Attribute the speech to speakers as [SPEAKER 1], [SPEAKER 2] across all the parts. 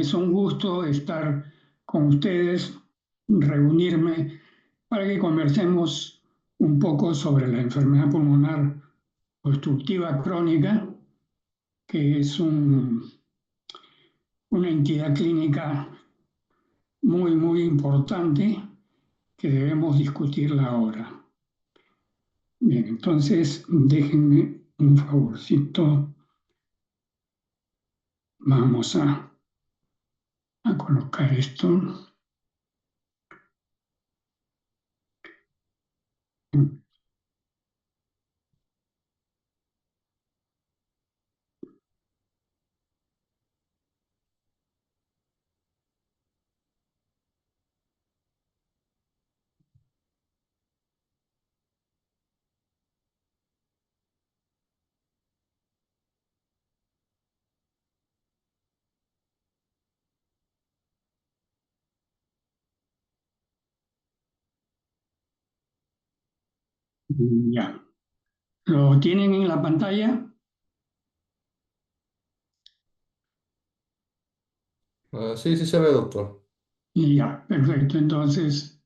[SPEAKER 1] es un gusto estar con ustedes, reunirme para que conversemos un poco sobre la enfermedad pulmonar obstructiva crónica, que es una entidad clínica muy importante que debemos discutirla ahora. Bien, entonces déjenme un favorcito. Vamos a colocar esto. Ya. ¿Lo tienen en la pantalla?
[SPEAKER 2] Sí, sí se ve, doctor.
[SPEAKER 1] Y ya, perfecto. Entonces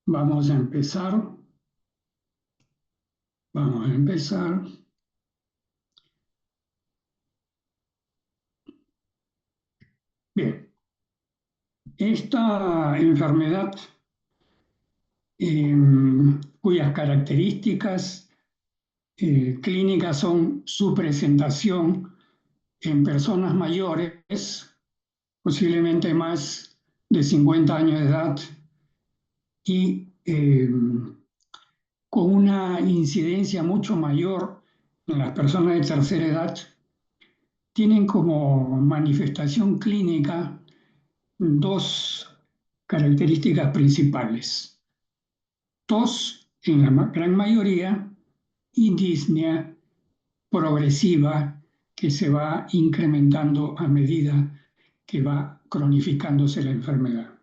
[SPEAKER 1] vamos a empezar. Vamos a empezar. Bien, esta enfermedad, cuyas características clínicas son su presentación en personas mayores, posiblemente más de 50 años de edad, y con una incidencia mucho mayor en las personas de tercera edad, tienen como manifestación clínica dos características principales: tos en la gran mayoría y disnea progresiva que se va incrementando a medida que va cronificándose la enfermedad.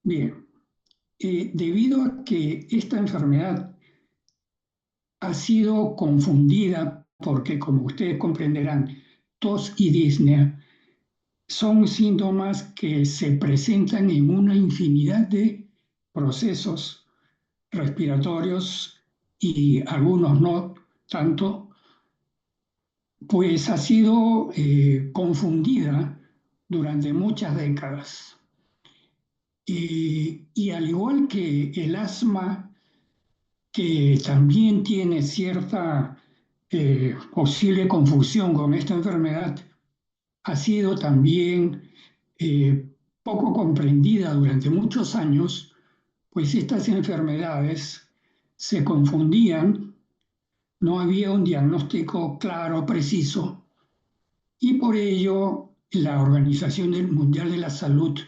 [SPEAKER 1] Bien, debido a que esta enfermedad ha sido confundida porque, como ustedes comprenderán, tos y disnea son síntomas que se presentan en una infinidad de procesos respiratorios y algunos no tanto, pues ha sido confundida durante muchas décadas. Y al igual que el asma, que también tiene cierta posible confusión con esta enfermedad, ha sido también eh, poco comprendida durante muchos años, pues estas enfermedades se confundían, no había un diagnóstico claro, preciso, y por ello la Organización Mundial de la Salud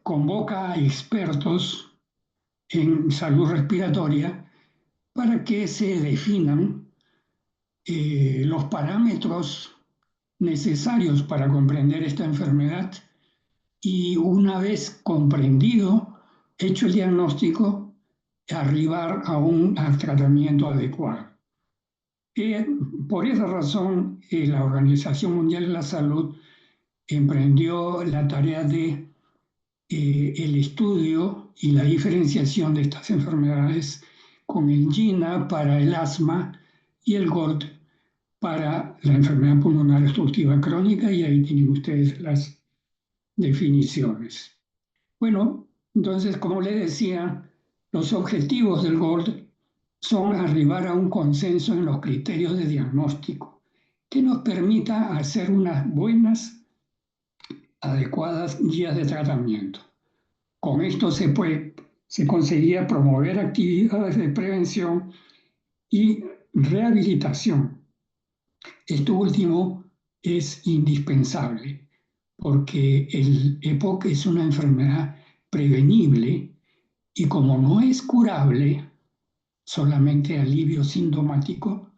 [SPEAKER 1] convoca a expertos en salud respiratoria para que se definan los parámetros necesarios para comprender esta enfermedad y, una vez comprendido, hecho el diagnóstico, arribar al tratamiento adecuado. Eh, por esa razón, la Organización Mundial de la Salud emprendió la tarea de el estudio y la diferenciación de estas enfermedades con el GINA para el asma y el GORD para la enfermedad pulmonar obstructiva crónica, y ahí tienen ustedes las definiciones. Bueno, entonces, como les decía, los objetivos del GORD son arribar a un consenso en los criterios de diagnóstico que nos permita hacer unas buenas, adecuadas guías de tratamiento. Con esto se conseguía promover actividades de prevención y rehabilitación. Esto último es indispensable porque el EPOC es una enfermedad prevenible y, como no es curable, solamente alivio sintomático,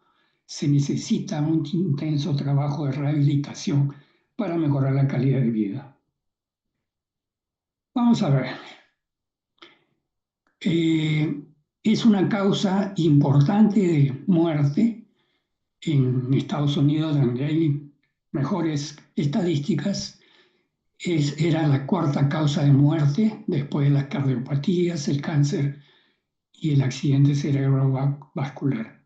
[SPEAKER 1] se necesita un intenso trabajo de rehabilitación para mejorar la calidad de vida. Vamos a ver. Es una causa importante de muerte en Estados Unidos, donde hay mejores estadísticas, era la cuarta causa de muerte después de las cardiopatías, el cáncer y el accidente cerebrovascular.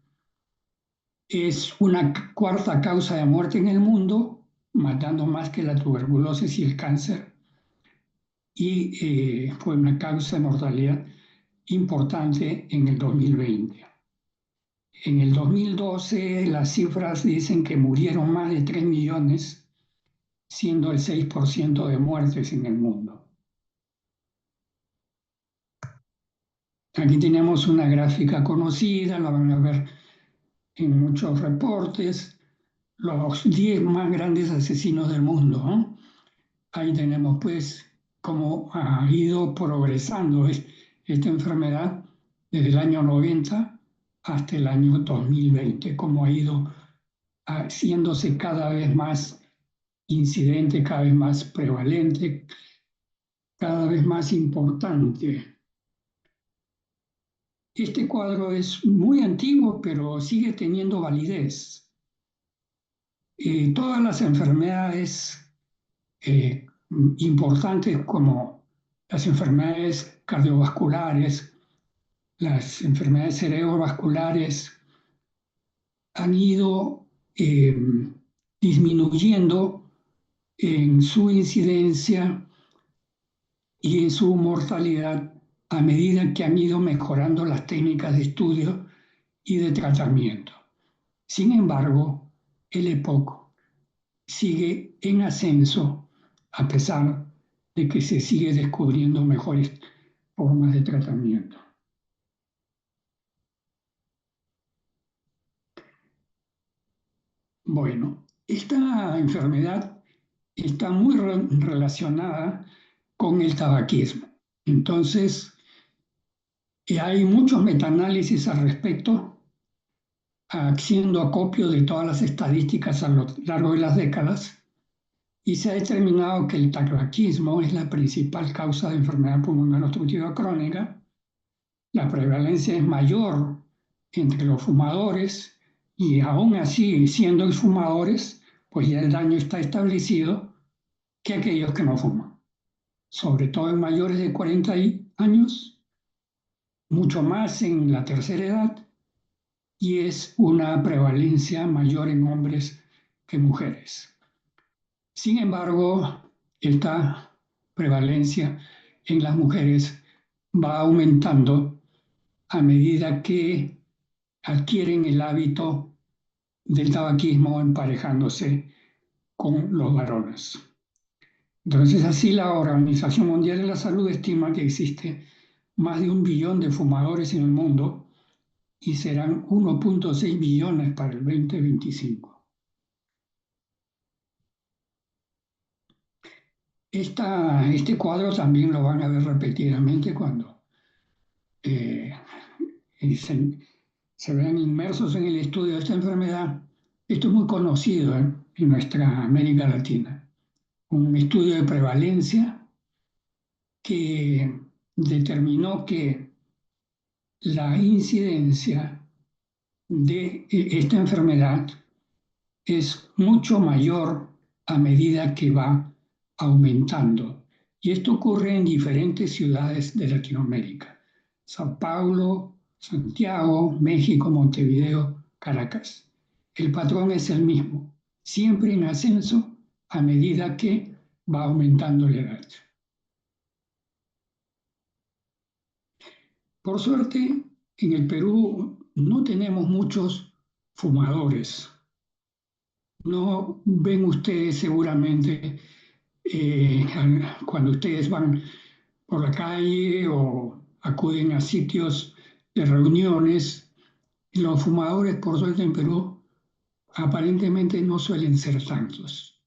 [SPEAKER 1] Es una cuarta causa de muerte en el mundo, matando más que la tuberculosis y el cáncer, y fue una causa de mortalidad importante en el 2020. En el 2012 las cifras dicen que murieron más de 3 millones, siendo el 6% de muertes en el mundo. Aquí tenemos una gráfica conocida, la van a ver en muchos reportes, los 10 más grandes asesinos del mundo, ¿no? Ahí tenemos pues cómo ha ido progresando esta enfermedad desde el año 90 hasta el año 2020, cómo ha ido haciéndose cada vez más incidente, cada vez más prevalente, cada vez más importante. Este cuadro es muy antiguo, pero sigue teniendo validez. Todas las enfermedades importantes como las enfermedades cardiovasculares, las enfermedades cerebrovasculares han ido disminuyendo en su incidencia y en su mortalidad a medida que han ido mejorando las técnicas de estudio y de tratamiento. Sin embargo, el EPOC sigue en ascenso a pesar de que se sigue descubriendo mejores formas de tratamiento. Bueno, esta enfermedad está muy relacionada con el tabaquismo. Entonces, hay muchos metaanálisis al respecto, haciendo acopio de todas las estadísticas a lo largo de las décadas, y se ha determinado que el tabaquismo es la principal causa de enfermedad pulmonar obstructiva crónica. La prevalencia es mayor entre los fumadores y aún así, siendo fumadores, pues ya el daño está establecido que aquellos que no fuman, sobre todo en mayores de 40 años, mucho más en la tercera edad, y es una prevalencia mayor en hombres que mujeres. Sin embargo, esta prevalencia en las mujeres va aumentando a medida que adquieren el hábito del tabaquismo emparejándose con los varones. Entonces, así la Organización Mundial de la Salud estima que existe más de 1 billón de fumadores en el mundo y serán 1,6 billones para el 2025. Este cuadro también lo van a ver repetidamente cuando eh, se vean inmersos en el estudio de esta enfermedad. Esto es muy conocido en nuestra América Latina. Un estudio de prevalencia que determinó que la incidencia de esta enfermedad es mucho mayor a medida que va aumentando. Y esto ocurre en diferentes ciudades de Latinoamérica: Sao Paulo, Santiago, México, Montevideo, Caracas. El patrón es el mismo, siempre en ascenso a medida que va aumentando la edad. Por suerte, en el Perú no tenemos muchos fumadores. No ven ustedes seguramente cuando ustedes van por la calle o acuden a sitios de reuniones, los fumadores, por suerte en Perú, aparentemente no suelen ser tantos.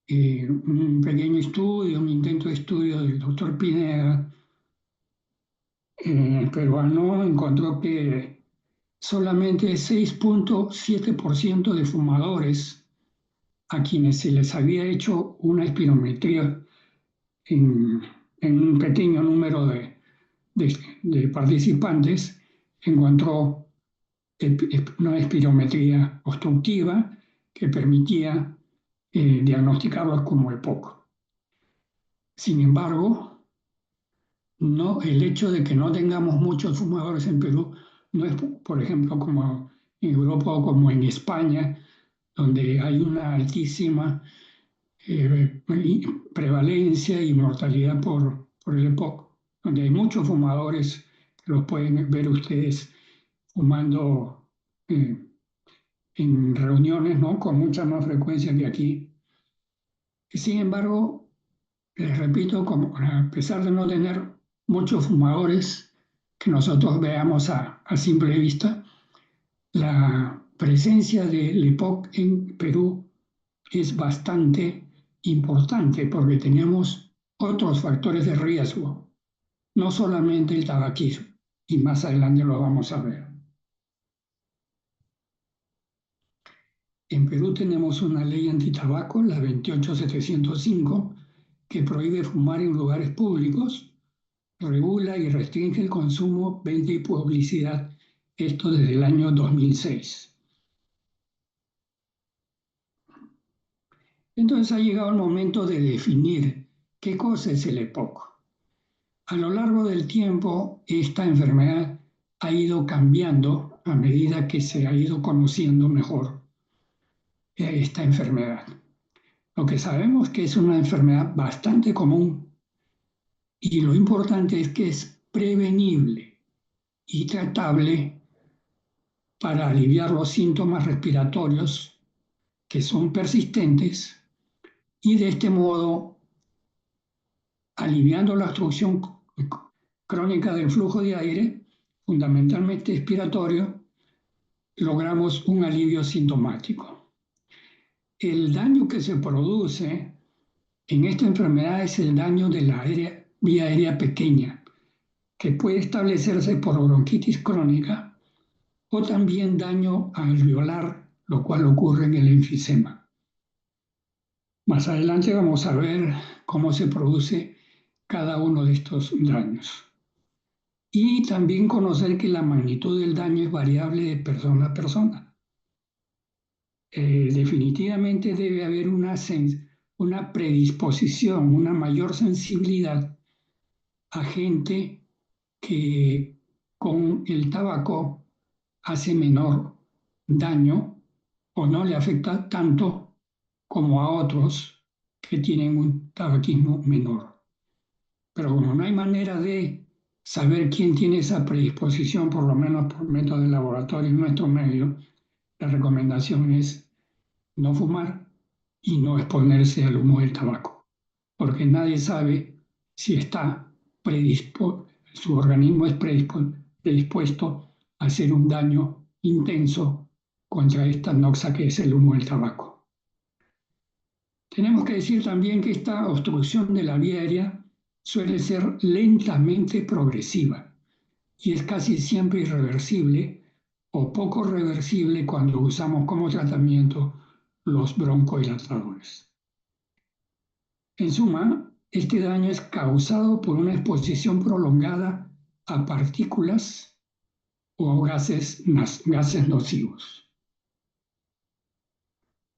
[SPEAKER 1] Un pequeño estudio, un intento de estudio del doctor Pineda, peruano, encontró que solamente 6,7% de fumadores a quienes se les había hecho una espirometría en, en un pequeño número de participantes, encontró una espirometría obstructiva que permitía diagnosticarlos como EPOC. Sin embargo, no, el hecho de que no tengamos muchos fumadores en Perú no es, por ejemplo, como en Europa o como en España, donde hay una altísima prevalencia y mortalidad por el EPOC, donde hay muchos fumadores que los pueden ver ustedes fumando eh, en reuniones, ¿no? Con mucha más frecuencia que aquí. Sin embargo, les repito, como, a pesar de no tener muchos fumadores que nosotros veamos a simple vista, la presencia del EPOC en Perú es bastante importante porque tenemos otros factores de riesgo, no solamente el tabaquismo, y más adelante lo vamos a ver. En Perú tenemos una ley antitabaco, la 28705, que prohíbe fumar en lugares públicos, regula y restringe el consumo, venta y publicidad, esto desde el año 2006. Entonces ha llegado el momento de definir qué cosa es el EPOC. A lo largo del tiempo, esta enfermedad ha ido cambiando a medida que se ha ido conociendo mejor esta enfermedad. Lo que sabemos que es una enfermedad bastante común y lo importante es que es prevenible y tratable para aliviar los síntomas respiratorios que son persistentes y de este modo, aliviando la obstrucción crónica del flujo de aire, fundamentalmente expiratorio, logramos un alivio sintomático. El daño que se produce en esta enfermedad es el daño de la vía aérea pequeña, que puede establecerse por bronquitis crónica o también daño alveolar, lo cual ocurre en el enfisema. Más adelante vamos a ver cómo se produce cada uno de estos daños. Y también conocer que la magnitud del daño es variable de persona a persona. Definitivamente debe haber una predisposición, una mayor sensibilidad a gente que con el tabaco hace menor daño o no le afecta tanto como a otros que tienen un tabaquismo menor. Pero como no hay manera de saber quién tiene esa predisposición, por lo menos por método de laboratorio en nuestro medio, la recomendación es no fumar y no exponerse al humo del tabaco, porque nadie sabe si está su organismo es predispuesto a hacer un daño intenso contra esta noxa que es el humo del tabaco. Tenemos que decir también que esta obstrucción de la vía aérea suele ser lentamente progresiva y es casi siempre irreversible o poco reversible cuando usamos como tratamiento los broncodilatadores. En suma, este daño es causado por una exposición prolongada a partículas o gases nocivos.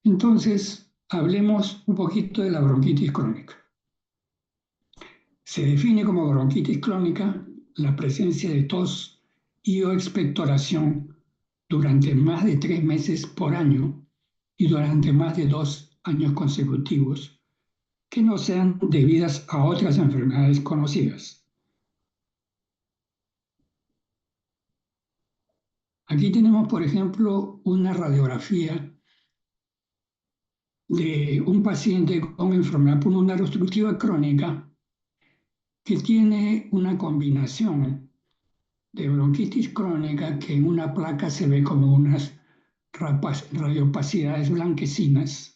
[SPEAKER 1] Entonces, hablemos un poquito de la bronquitis crónica. Se define como bronquitis crónica la presencia de tos y o expectoración durante más de 3 meses por año y durante más de 2 años consecutivos que no sean debidas a otras enfermedades conocidas. Aquí tenemos, por ejemplo, una radiografía de un paciente con enfermedad pulmonar obstructiva crónica que tiene una combinación de bronquitis crónica que en una placa se ve como unas radiopacidades blanquecinas.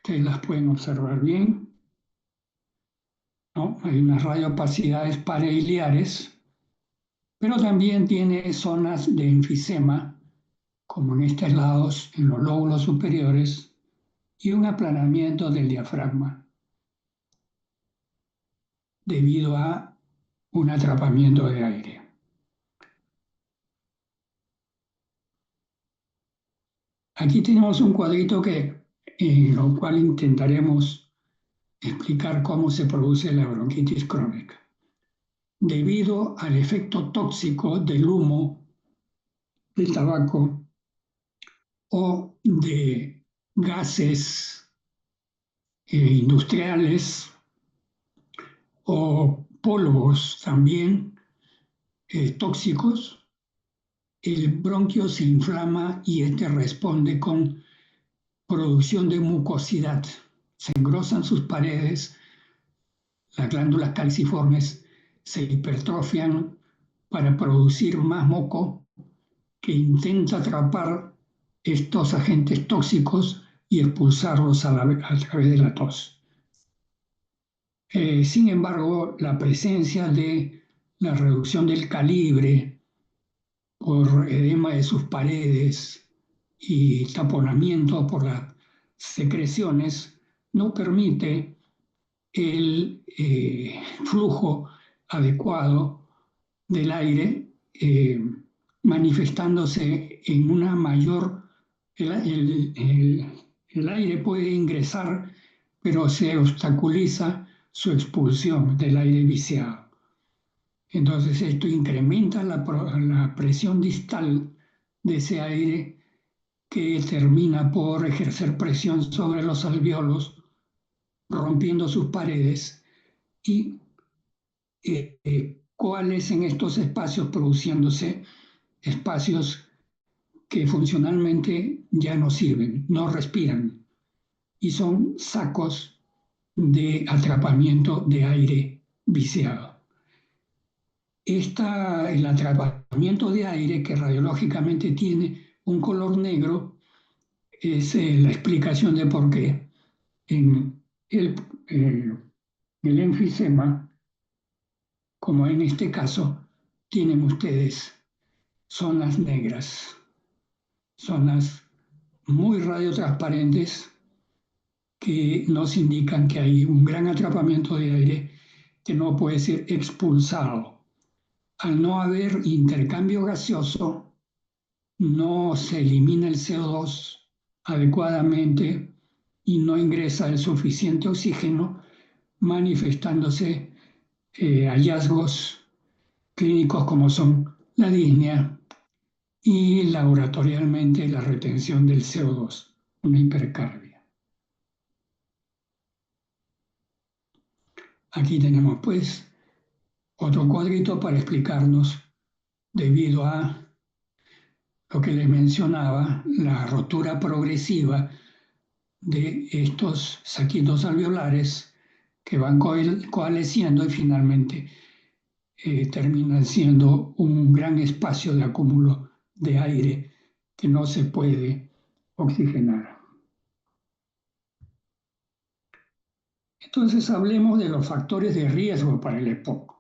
[SPEAKER 1] Ustedes las pueden observar bien, ¿no? Hay unas radiopacidades parailiares, pero también tiene zonas de enfisema, como en estos lados, en los lóbulos superiores, y un aplanamiento del diafragma debido a un atrapamiento de aire. Aquí tenemos un cuadrito que en lo cual intentaremos explicar cómo se produce la bronquitis crónica. Debido al efecto tóxico del humo del tabaco o de gases industriales o polvos también tóxicos, el bronquio se inflama y este responde con producción de mucosidad. Se engrosan sus paredes, las glándulas calciformes se hipertrofian para producir más moco que intenta atrapar estos agentes tóxicos y expulsarlos a través de la tos. Sin embargo, la presencia de la reducción del calibre por edema de sus paredes y taponamiento por las secreciones no permite el flujo adecuado del aire, manifestándose en una mayor... el aire puede ingresar, pero se obstaculiza su expulsión del aire viciado. Entonces esto incrementa la presión distal de ese aire que termina por ejercer presión sobre los alvéolos, rompiendo sus paredes y coalescen estos espacios produciéndose espacios que funcionalmente ya no sirven, no respiran y son sacos de atrapamiento de aire viciado. El atrapamiento de aire, que radiológicamente tiene un color negro, es la explicación de por qué en el enfisema, como en este caso, tienen ustedes zonas negras, zonas muy radiotransparentes que nos indican que hay un gran atrapamiento de aire que no puede ser expulsado. Al no haber intercambio gaseoso, no se elimina el CO2 adecuadamente y no ingresa el suficiente oxígeno, manifestándose hallazgos clínicos como son la disnea y laboratorialmente la retención del CO2, una hipercarbia. Aquí tenemos pues otro cuadrito para explicarnos, debido a lo que les mencionaba, la rotura progresiva de estos saquitos alveolares que van coalesciendo y finalmente terminan siendo un gran espacio de acúmulo de aire que no se puede oxigenar. Entonces hablemos de los factores de riesgo para el EPOC.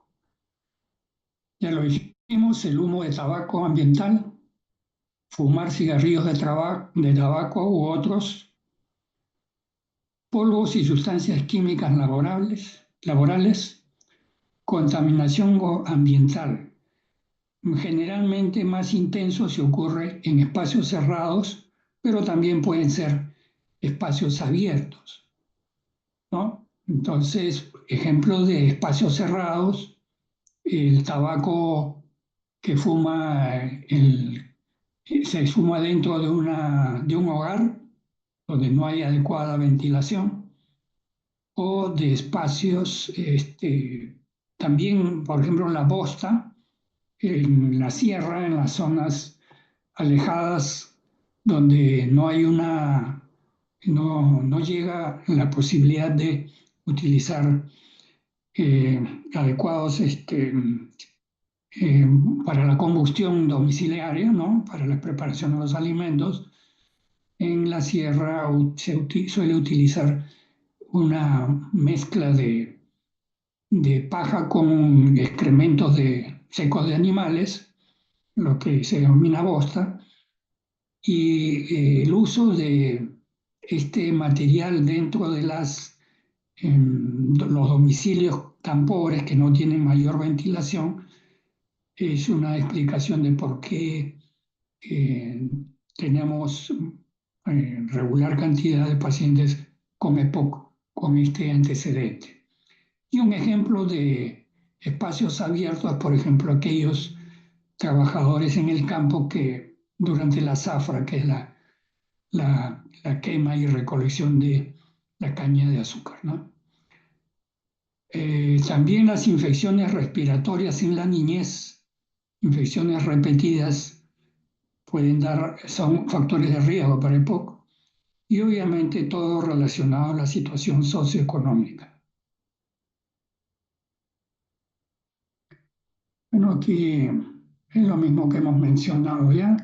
[SPEAKER 1] Ya lo dijimos, el humo de tabaco ambiental, fumar cigarrillos de tabaco u otros, polvos y sustancias químicas laborales, contaminación ambiental. Generalmente más intenso si ocurre en espacios cerrados, pero también pueden ser espacios abiertos, ¿no? Entonces, ejemplo de espacios cerrados, el tabaco que se fuma dentro de un hogar donde no hay adecuada ventilación, o de espacios, también, por ejemplo, en la bosta, en la sierra, en las zonas alejadas donde no llega la posibilidad de utilizar adecuados eh, para la combustión domiciliaria, ¿no? Para la preparación de los alimentos. En la sierra suele utilizar una mezcla de paja con excrementos secos de animales, lo que se denomina bosta, y el uso de este material dentro de los domicilios tan pobres que no tienen mayor ventilación es una explicación de por qué tenemos regular cantidad de pacientes con EPOC con este antecedente. Y un ejemplo de espacios abiertos, por ejemplo, aquellos trabajadores en el campo que durante la zafra, que es la quema y recolección de la caña de azúcar, ¿no? También las infecciones respiratorias en la niñez, infecciones repetidas, son factores de riesgo para EPOC y obviamente todo relacionado a la situación socioeconómica. Bueno, aquí es lo mismo que hemos mencionado ya.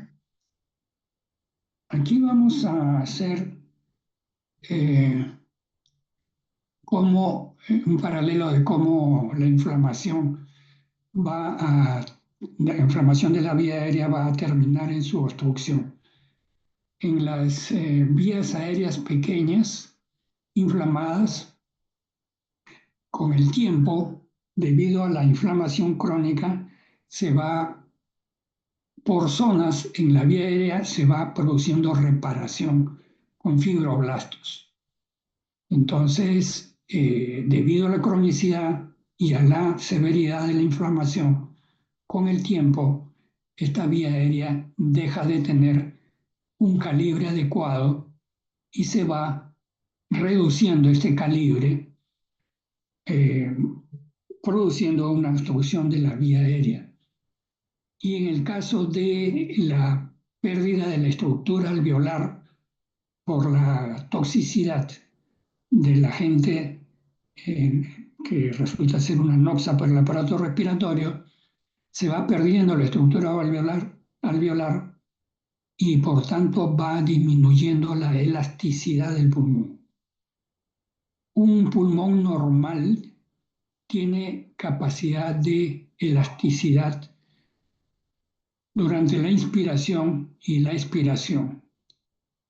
[SPEAKER 1] Aquí vamos a hacer un paralelo de cómo la inflamación la inflamación de la vía aérea va a terminar en su obstrucción. En las vías aéreas pequeñas, inflamadas, con el tiempo, debido a la inflamación crónica, por zonas en la vía aérea se va produciendo reparación con fibroblastos. Entonces, debido a la cronicidad y a la severidad de la inflamación, con el tiempo, esta vía aérea deja de tener un calibre adecuado y se va reduciendo este calibre, eh, produciendo una obstrucción de la vía aérea. Y en el caso de la pérdida de la estructura alveolar por la toxicidad del agente que resulta ser una noxa para el aparato respiratorio, se va perdiendo la estructura alveolar y por tanto va disminuyendo la elasticidad del pulmón. Un pulmón normal tiene capacidad de elasticidad durante la inspiración y la expiración.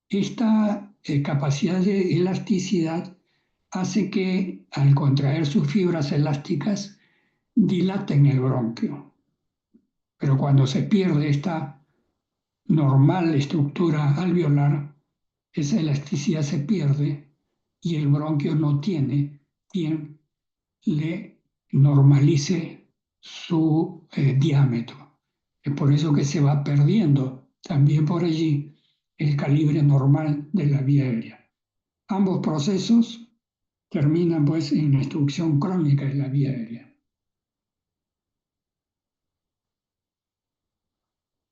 [SPEAKER 1] Esta capacidad de elasticidad hace que al contraer sus fibras elásticas dilaten el bronquio. Pero cuando se pierde esta normal estructura alveolar, esa elasticidad se pierde y el bronquio no tiene quien le normalice su diámetro. Es por eso que se va perdiendo también por allí el calibre normal de la vía aérea. Ambos procesos terminan pues en la obstrucción crónica de la vía aérea.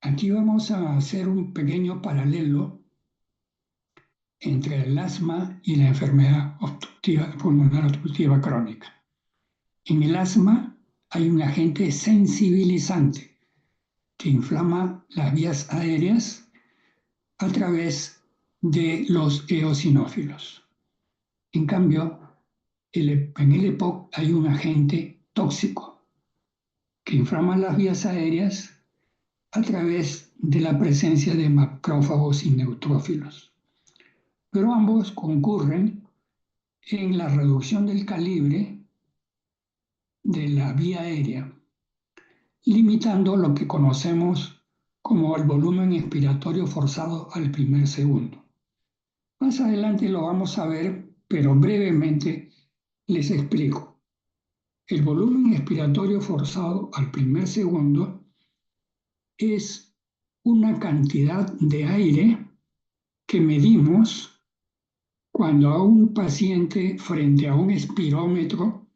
[SPEAKER 1] Aquí vamos a hacer un pequeño paralelo entre el asma y la enfermedad pulmonar obstructiva crónica. En el asma hay un agente sensibilizante que inflama las vías aéreas a través de los eosinófilos. En cambio, en el EPOC hay un agente tóxico que inflama las vías aéreas a través de la presencia de macrófagos y neutrófilos. Pero ambos concurren en la reducción del calibre de la vía aérea, limitando lo que conocemos como el volumen expiratorio forzado al primer segundo. Más adelante lo vamos a ver, pero brevemente les explico. El volumen expiratorio forzado al primer segundo es una cantidad de aire que medimos cuando a un paciente frente a un espirómetro,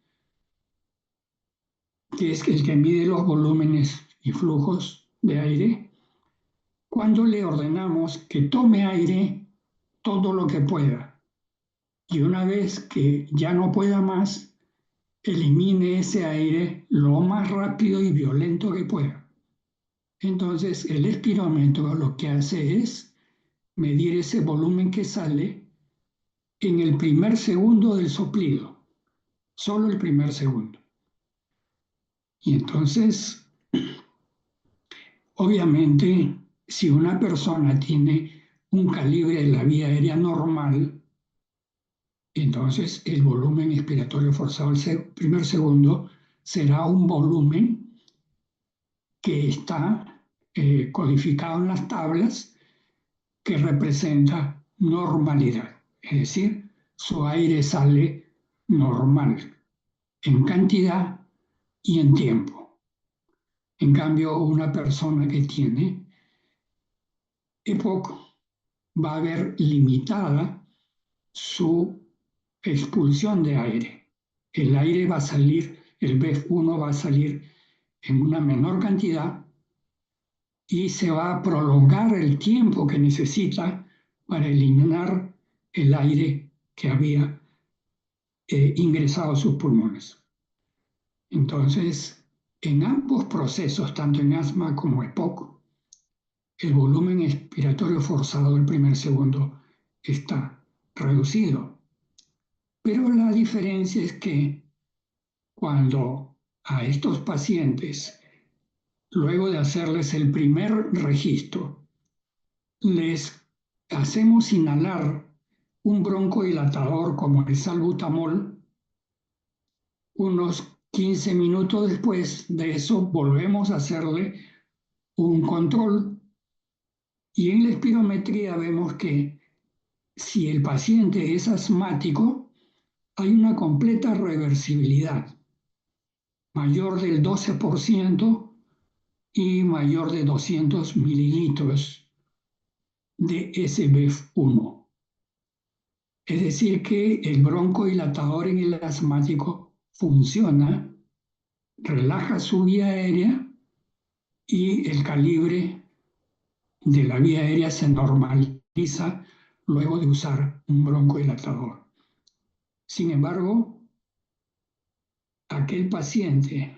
[SPEAKER 1] que es el que mide los volúmenes y flujos de aire, cuando le ordenamos que tome aire todo lo que pueda y una vez que ya no pueda más, elimine ese aire lo más rápido y violento que pueda. Entonces el espirómetro lo que hace es medir ese volumen que sale en el primer segundo del soplido, solo el primer segundo. Y entonces, obviamente, si una persona tiene un calibre de la vía aérea normal, entonces el volumen expiratorio forzado al primer segundo será un volumen que está codificado en las tablas que representa normalidad, es decir, su aire sale normal en cantidad y en tiempo. En cambio, una persona que tiene EPOC va a ver limitada su expulsión de aire. El aire va a salir, el BEF1 va a salir en una menor cantidad y se va a prolongar el tiempo que necesita para eliminar el aire que había ingresado a sus pulmones. Entonces, en ambos procesos, tanto en asma como EPOC, el volumen expiratorio forzado del primer segundo está reducido. Pero la diferencia es que cuando a estos pacientes, luego de hacerles el primer registro, les hacemos inhalar un broncodilatador como el salbutamol, unos 15 minutos después de eso volvemos a hacerle un control y en la espirometría vemos que si el paciente es asmático, hay una completa reversibilidad, mayor del 12% y mayor de 200 mililitros de SBF1. Es decir, que el broncodilatador en el asmático funciona, relaja su vía aérea y el calibre de la vía aérea se normaliza luego de usar un broncodilatador. Sin embargo, aquel paciente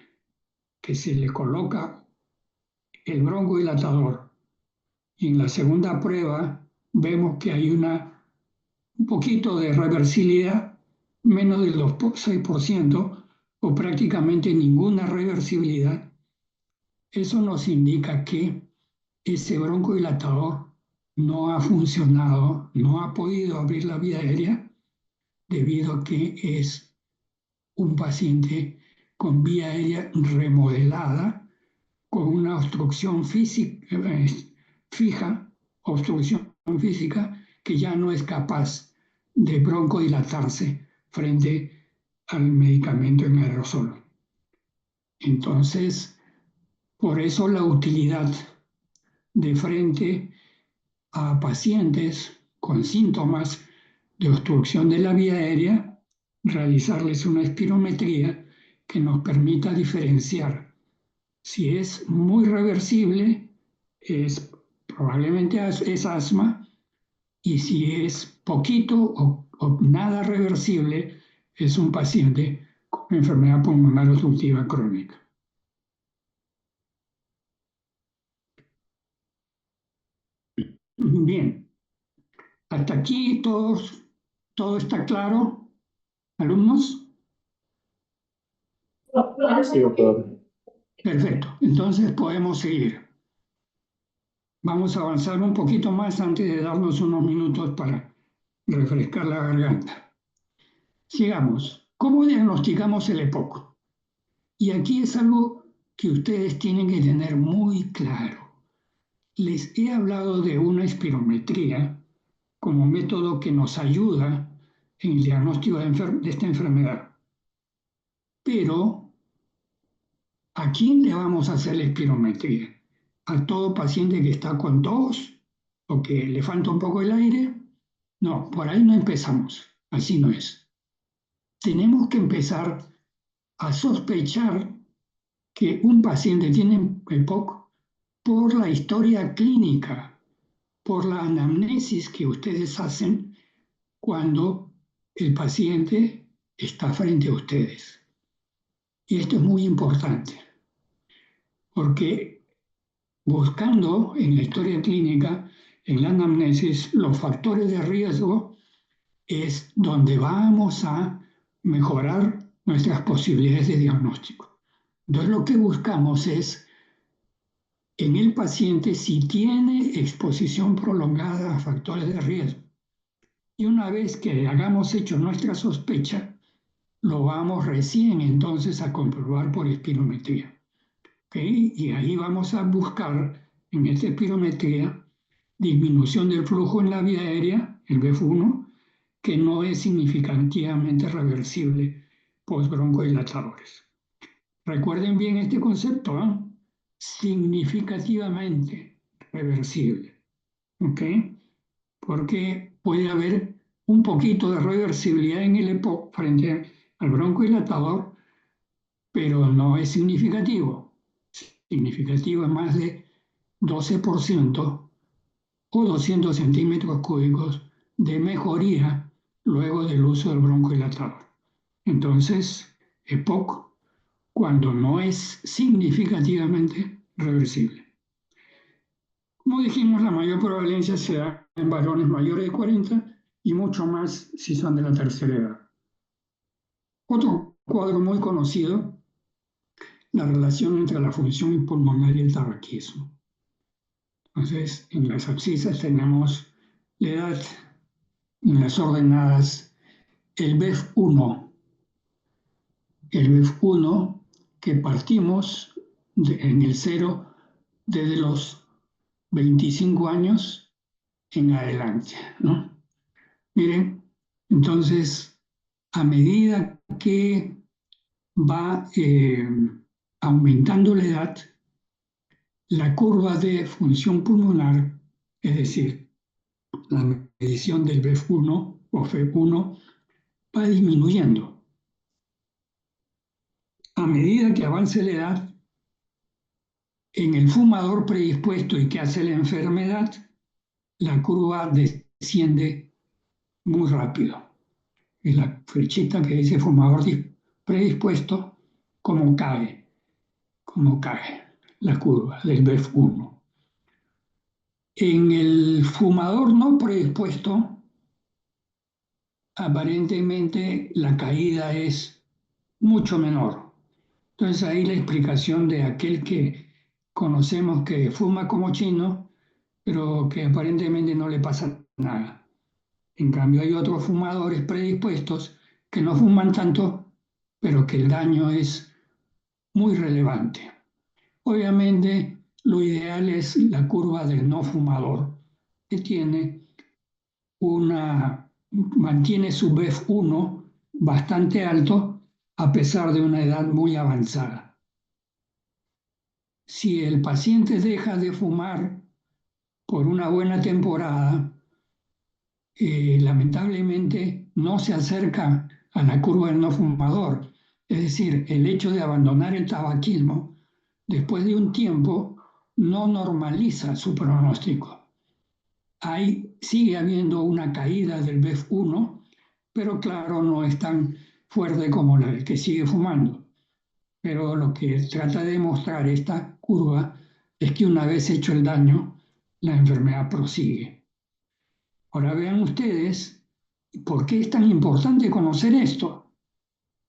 [SPEAKER 1] que se le coloca el broncodilatador y en la segunda prueba vemos que hay un poquito de reversibilidad, menos del 6% o prácticamente ninguna reversibilidad, eso nos indica que ese broncodilatador no ha funcionado, no ha podido abrir la vía aérea debido a que es un paciente con vía aérea remodelada, con una obstrucción fija, obstrucción física que ya no es capaz de broncodilatarse frente al medicamento en aerosol. Entonces, por eso la utilidad de frente a pacientes con síntomas de obstrucción de la vía aérea, realizarles una espirometría que nos permita diferenciar si es muy reversible, probablemente es asma, y si es poquito o nada reversible, es un paciente con enfermedad pulmonar obstructiva crónica. Bien, hasta aquí todo está claro, alumnos.
[SPEAKER 2] Sí, doctor.
[SPEAKER 1] Perfecto, entonces podemos seguir. Vamos a avanzar un poquito más antes de darnos unos minutos para refrescar la garganta. Sigamos. ¿Cómo diagnosticamos el EPOC? Y aquí es algo que ustedes tienen que tener muy claro. Les he hablado de una espirometría como método que nos ayuda en el diagnóstico de esta enfermedad. Pero, ¿a quién le vamos a hacer la espirometría? ¿A todo paciente que está con tos o que le falta un poco el aire? No, por ahí no empezamos. Así no es. Tenemos que empezar a sospechar que un paciente tiene EPOC por la historia clínica, por la anamnesis que ustedes hacen cuando el paciente está frente a ustedes. Y esto es muy importante, porque buscando en la historia clínica, en la anamnesis, los factores de riesgo es donde vamos a mejorar nuestras posibilidades de diagnóstico. Entonces lo que buscamos es en el paciente si tiene exposición prolongada a factores de riesgo. Y una vez que hayamos hecho nuestra sospecha, lo vamos recién entonces a comprobar por espirometría. ¿Okay? Y ahí vamos a buscar en esta espirometría disminución del flujo en la vía aérea, el BF1, que no es significativamente reversible postbroncodilatadores. Recuerden bien este concepto, ¿eh? Significativamente reversible, ¿ok? Porque puede haber un poquito de reversibilidad en el EPOC frente al broncodilatador, pero no es significativo. Significativo es más de 12% o 200 centímetros cúbicos de mejoría luego del uso del broncodilatador. Entonces, EPOC cuando no es significativamente reversible. Como dijimos, la mayor prevalencia se da en varones mayores de 40 y mucho más si son de la tercera edad. Otro cuadro muy conocido, la relación entre la función pulmonar y el tabaquismo. Entonces, en las abscisas tenemos la edad, en las ordenadas, el BEF1, que partimos en el cero desde los 25 años en adelante, ¿no? Miren, entonces, a medida que va aumentando la edad, la curva de función pulmonar, es decir, la medición del BEF1 o FEP1, va disminuyendo. A medida que avance la edad, en el fumador predispuesto y que hace la enfermedad, la curva desciende muy rápido. Es la flechita que dice fumador predispuesto, como cae la curva del BEF1. En el fumador no predispuesto, aparentemente la caída es mucho menor. Entonces ahí la explicación de aquel que conocemos que fuma como chino, pero que aparentemente no le pasa nada. En cambio hay otros fumadores predispuestos que no fuman tanto, pero que el daño es muy relevante. Obviamente lo ideal es la curva del no fumador, que mantiene su BEF1 bastante alto a pesar de una edad muy avanzada. Si el paciente deja de fumar por una buena temporada, lamentablemente no se acerca a la curva del no fumador. Es decir, el hecho de abandonar el tabaquismo después de un tiempo no normaliza su pronóstico. Sigue habiendo una caída del BEF1, pero claro, no es tan fuerte como la del que sigue fumando. Pero lo que trata de demostrar esta curva es que una vez hecho el daño, la enfermedad prosigue. Ahora vean ustedes por qué es tan importante conocer esto.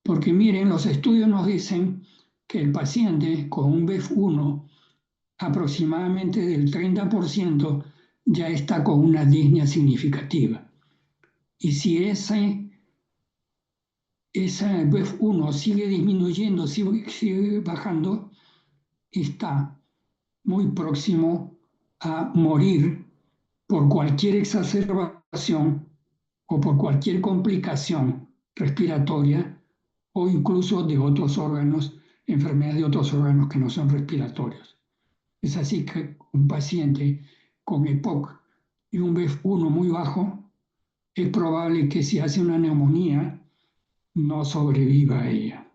[SPEAKER 1] Porque miren, los estudios nos dicen que el paciente con un BEF1 aproximadamente del 30% ya está con una disnea significativa. Y si esa BEF1 sigue disminuyendo, sigue bajando, está muy próximo a morir por cualquier exacerbación o por cualquier complicación respiratoria o incluso de otros órganos, enfermedades de otros órganos que no son respiratorios. Es así que un paciente con EPOC y un BEF1 muy bajo, es probable que si hace una neumonía no sobreviva a ella.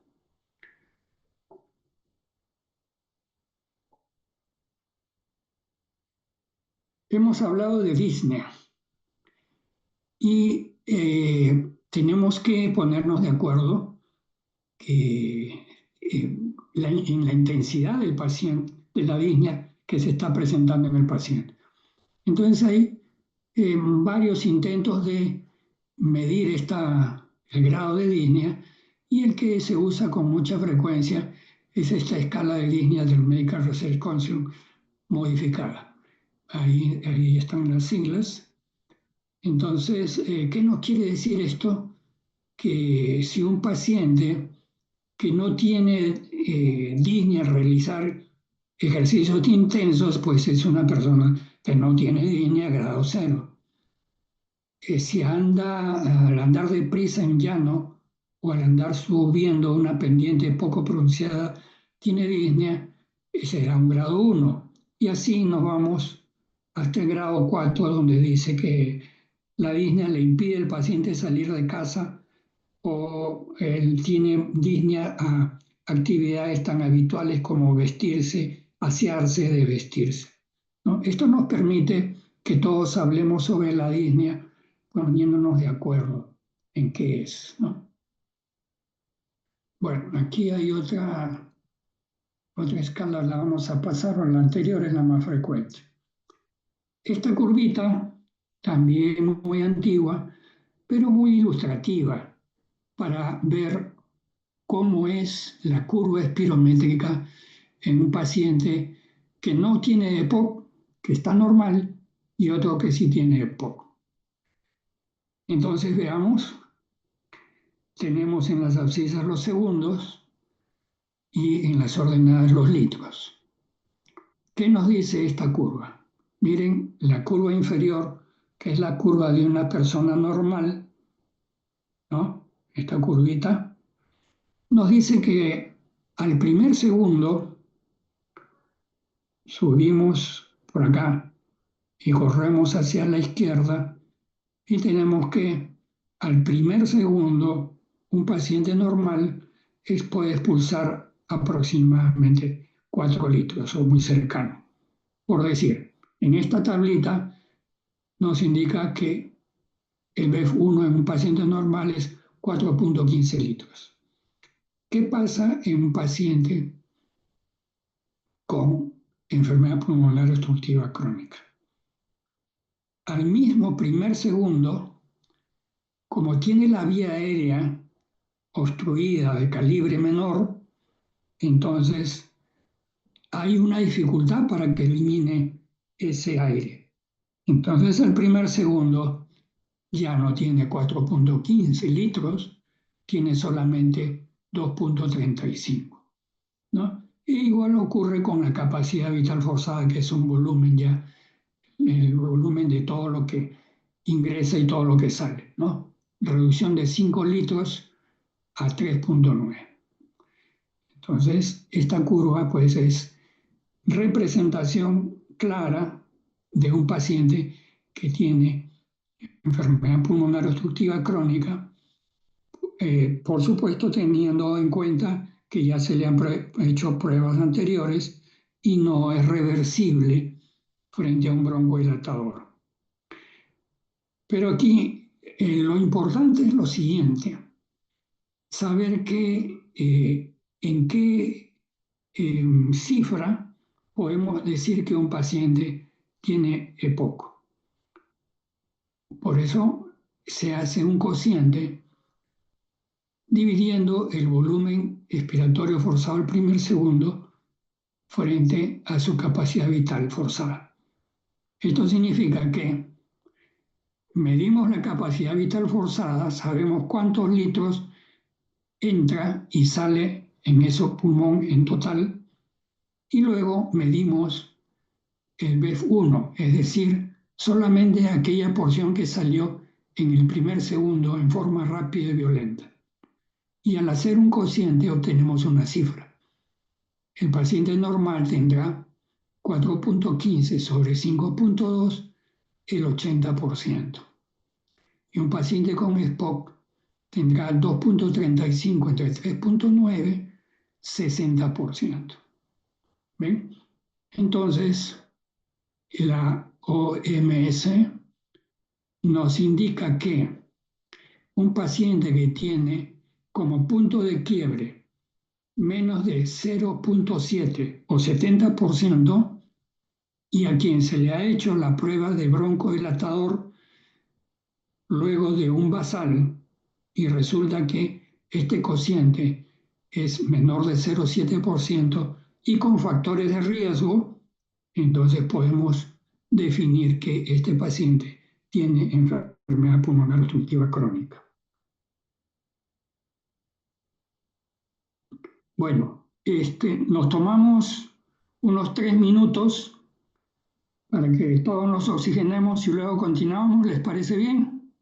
[SPEAKER 1] Hemos hablado de disnea y tenemos que ponernos de acuerdo que, en la intensidad del paciente, de la disnea que se está presentando en el paciente. Entonces hay varios intentos de medir el grado de disnea y el que se usa con mucha frecuencia es esta escala de disnea del Medical Research Council modificada. Ahí están las siglas. Entonces, ¿qué nos quiere decir esto? Que si un paciente que no tiene disnea al realizar ejercicios intensos, pues es una persona que no tiene disnea grado 0. si anda al andar deprisa en llano o al andar subiendo una pendiente poco pronunciada, tiene disnea, será un grado 1. Y así nos vamos hasta el grado 4, donde dice que la disnea le impide al paciente salir de casa o él tiene disnea a actividades tan habituales como vestirse, asearse, de vestirse, ¿no? Esto nos permite que todos hablemos sobre la disnea poniéndonos de acuerdo en qué es, ¿no? Bueno, aquí hay otra escala, la vamos a pasar, o la anterior es la más frecuente. Esta curvita, también muy antigua, pero muy ilustrativa para ver cómo es la curva espirométrica en un paciente que no tiene EPOC, que está normal, y otro que sí tiene EPOC. Entonces veamos, tenemos en las abscisas los segundos y en las ordenadas los litros. ¿Qué nos dice esta curva? Miren, la curva inferior, que es la curva de una persona normal, ¿no? Esta curvita, nos dice que al primer segundo subimos por acá y corremos hacia la izquierda y tenemos que al primer segundo un paciente normal puede expulsar aproximadamente 4 litros o muy cercano. Por decir, en esta tablita nos indica que el BEF1 en un paciente normal es 4,15 litros. ¿Qué pasa en un paciente con enfermedad pulmonar obstructiva crónica? Al mismo primer segundo, como tiene la vía aérea obstruida de calibre menor, entonces hay una dificultad para que elimine ese aire. Entonces el primer segundo ya no tiene 4,15 litros, tiene solamente 2,35, ¿no? E igual ocurre con la capacidad vital forzada, que es un volumen ya, el volumen de todo lo que ingresa y todo lo que sale, ¿no? Reducción de 5 litros a 3,9. Entonces, esta curva pues es representación clara de un paciente que tiene enfermedad pulmonar obstructiva crónica, por supuesto teniendo en cuenta que ya se le han hecho pruebas anteriores y no es reversible frente a un broncodilatador. Pero aquí lo importante es lo siguiente, saber en qué cifra podemos decir que un paciente tiene EPOC. Por eso se hace un cociente dividiendo el volumen expiratorio forzado al primer segundo frente a su capacidad vital forzada. Esto significa que medimos la capacidad vital forzada, sabemos cuántos litros entra y sale en ese pulmón en total, y luego medimos el BEF1, es decir, solamente aquella porción que salió en el primer segundo en forma rápida y violenta. Y al hacer un cociente obtenemos una cifra. El paciente normal tendrá 4,15 sobre 5,2, el 80%. Y un paciente con SPOC tendrá 2,35 entre 3,9, 60%. ¿Ven? Entonces, la OMS nos indica que un paciente que tiene como punto de quiebre menos de 0,7 o 70% y a quien se le ha hecho la prueba de broncodilatador luego de un basal y resulta que este cociente es menor de 0,7% y con factores de riesgo, entonces podemos definir que este paciente tiene enfermedad pulmonar obstructiva crónica. Bueno, nos tomamos unos 3 minutos para que todos nos oxigenemos y luego continuamos. ¿Les parece bien?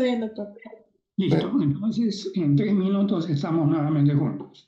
[SPEAKER 3] Está bien, doctor.
[SPEAKER 1] Listo, entonces en 3 minutos estamos nuevamente juntos.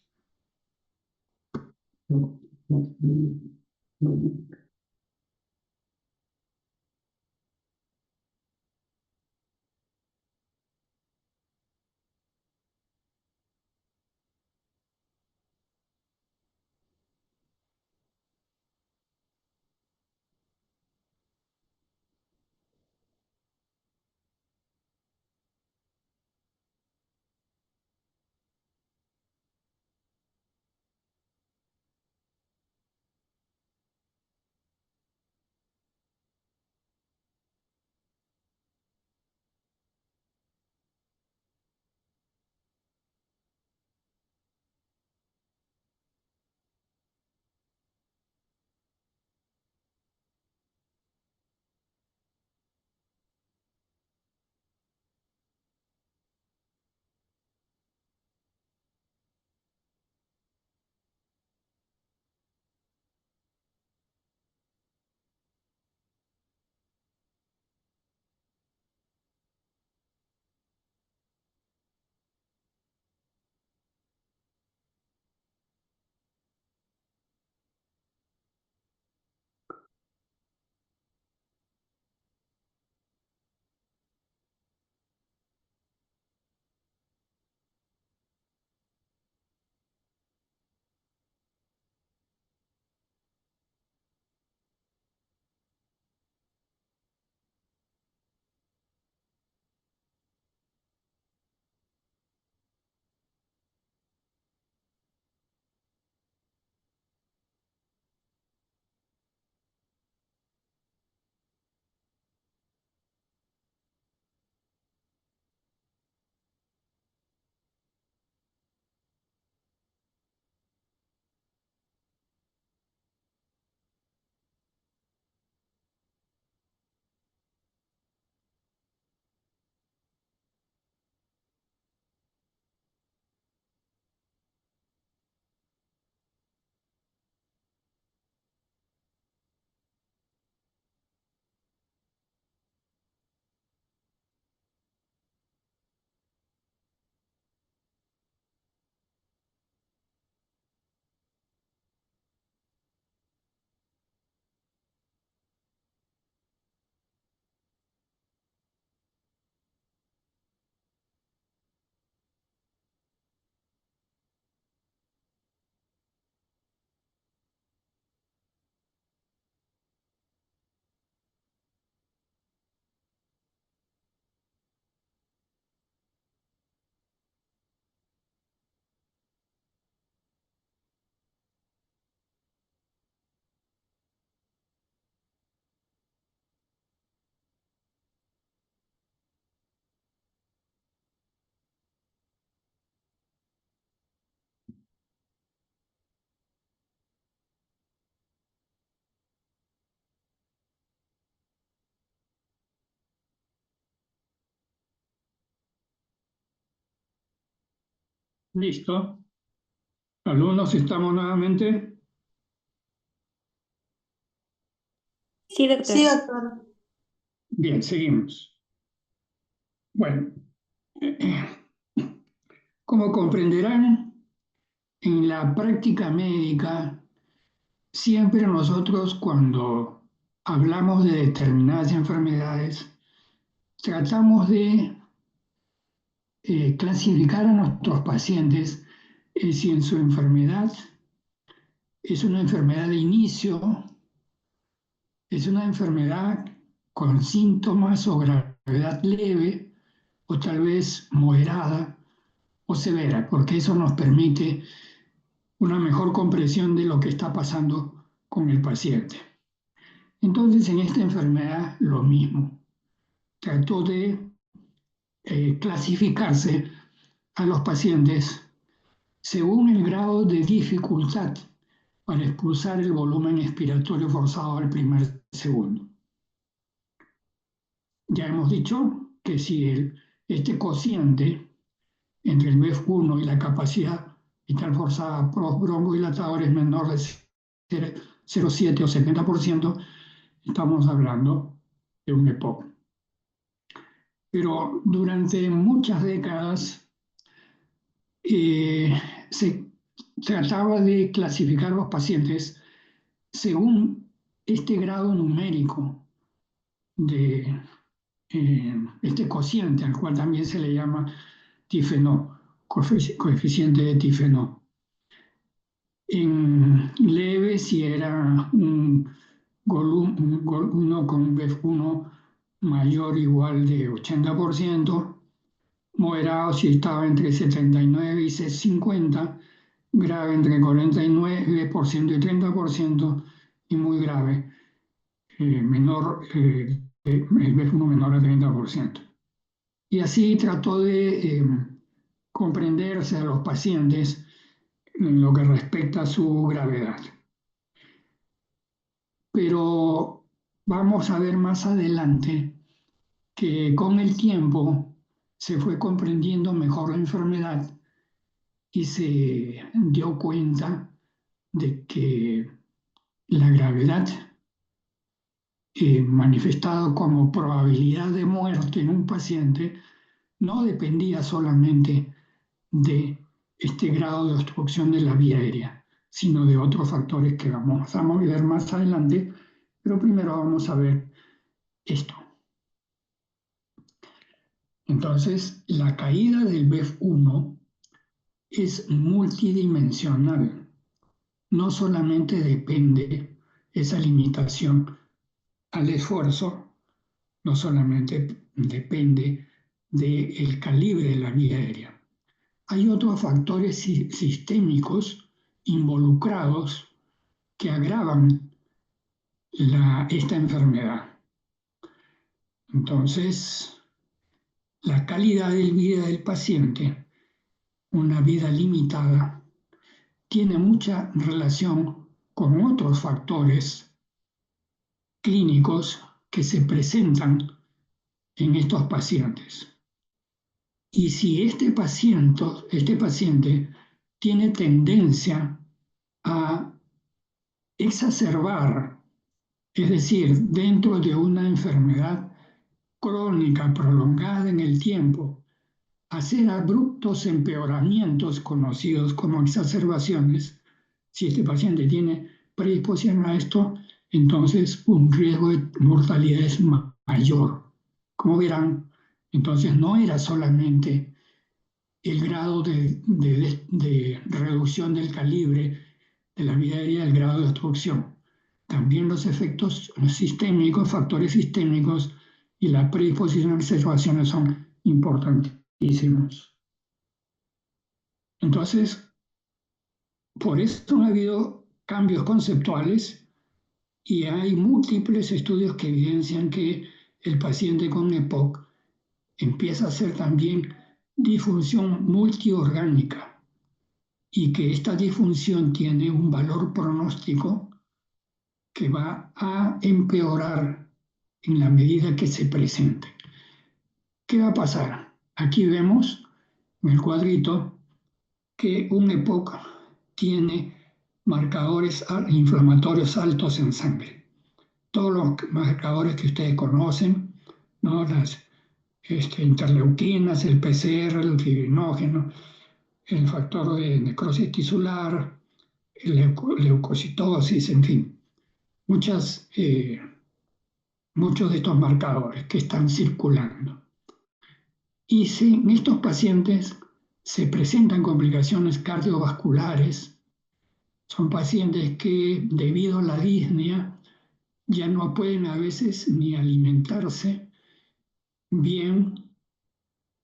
[SPEAKER 1] Listo. Alumnos, estamos nuevamente.
[SPEAKER 3] Sí, doctor.
[SPEAKER 4] Sí, doctor.
[SPEAKER 1] Bien, seguimos. Bueno, como comprenderán, en la práctica médica, siempre nosotros cuando hablamos de determinadas enfermedades, tratamos de clasificar a nuestros pacientes si en su enfermedad es una enfermedad de inicio, es una enfermedad con síntomas o gravedad leve o tal vez moderada o severa, porque eso nos permite una mejor comprensión de lo que está pasando con el paciente. Entonces, en esta enfermedad, lo mismo. Trató de clasificarse a los pacientes según el grado de dificultad para expulsar el volumen expiratorio forzado al primer segundo. Ya hemos dicho que si este cociente entre el BEF1 y la capacidad vital forzada broncodilatadora es menor de 0,7 o 70%, estamos hablando de un EPOC. pero durante muchas décadas se trataba de clasificar los pacientes según este grado numérico de este cociente, al cual también se le llama Tifenó, coeficiente de Tifenó. En leve, si era uno con un BEF1 mayor o igual de 80%, moderado si estaba entre 79 y 50, grave entre 49% y 30%, y muy grave, menor, el BEF1 menor a 30%. Y así trató de comprenderse a los pacientes en lo que respecta a su gravedad. Pero vamos a ver más adelante que con el tiempo se fue comprendiendo mejor la enfermedad y se dio cuenta de que la gravedad manifestada como probabilidad de muerte en un paciente no dependía solamente de este grado de obstrucción de la vía aérea, sino de otros factores que vamos a ver más adelante, pero primero vamos a ver esto. Entonces, la caída del BEF1 es multidimensional. No solamente depende esa limitación al esfuerzo, no solamente depende del calibre de la vía aérea. Hay otros factores sistémicos involucrados que agravan esta enfermedad. Entonces, la calidad de vida del paciente, una vida limitada, tiene mucha relación con otros factores clínicos que se presentan en estos pacientes. Y si este paciente tiene tendencia a exacerbar, es decir, dentro de una enfermedad crónica prolongada en el tiempo, hacer abruptos empeoramientos conocidos como exacerbaciones, si este paciente tiene predisposición a esto, entonces un riesgo de mortalidad es mayor. Como verán, entonces no era solamente el grado de reducción del calibre de la vía aérea, el grado de obstrucción. También los efectos sistémicos, factores sistémicos y la predisposición a exacerbaciones son importantísimos. Entonces, por esto ha habido cambios conceptuales y hay múltiples estudios que evidencian que el paciente con EPOC empieza a hacer también disfunción multiorgánica y que esta disfunción tiene un valor pronóstico que va a empeorar en la medida que se presente. ¿Qué va a pasar? Aquí vemos en el cuadrito que un EPOC tiene marcadores inflamatorios altos en sangre. Todos los marcadores que ustedes conocen, ¿no? Las interleuquinas, el PCR, el fibrinógeno, el factor de necrosis tisular, leucocitosis, en fin, muchos de estos marcadores que están circulando. Y si en estos pacientes se presentan complicaciones cardiovasculares, son pacientes que debido a la disnea ya no pueden a veces ni alimentarse bien,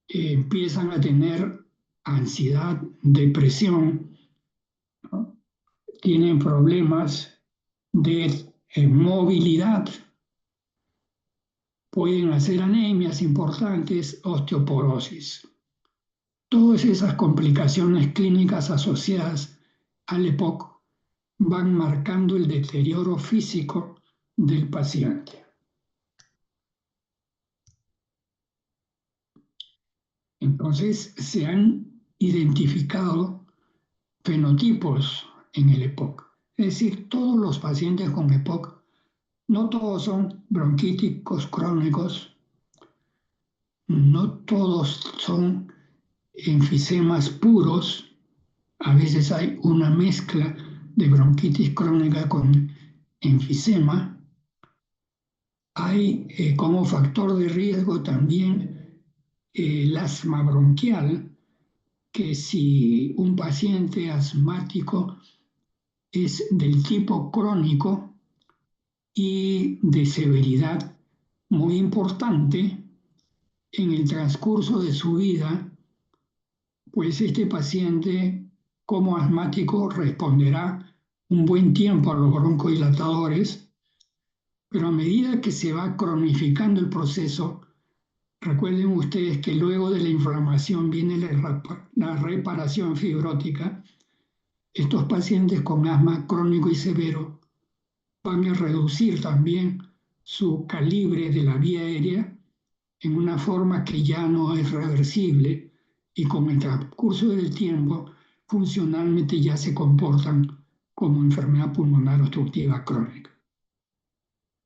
[SPEAKER 1] empiezan a tener ansiedad, depresión, ¿no? Tienen problemas de movilidad, pueden hacer anemias importantes, osteoporosis. Todas esas complicaciones clínicas asociadas al EPOC van marcando el deterioro físico del paciente. Entonces se han identificado fenotipos en el EPOC. Es decir, todos los pacientes con EPOC, no todos son bronquíticos crónicos, no todos son enfisemas puros, a veces hay una mezcla de bronquitis crónica con enfisema. Hay como factor de riesgo también el asma bronquial, que si un paciente asmático es del tipo crónico y de severidad muy importante, en el transcurso de su vida, pues este paciente como asmático responderá un buen tiempo a los broncodilatadores, pero a medida que se va cronificando el proceso, recuerden ustedes que luego de la inflamación viene la reparación fibrótica. Estos pacientes con asma crónico y severo van a reducir también su calibre de la vía aérea en una forma que ya no es reversible y con el transcurso del tiempo funcionalmente ya se comportan como enfermedad pulmonar obstructiva crónica.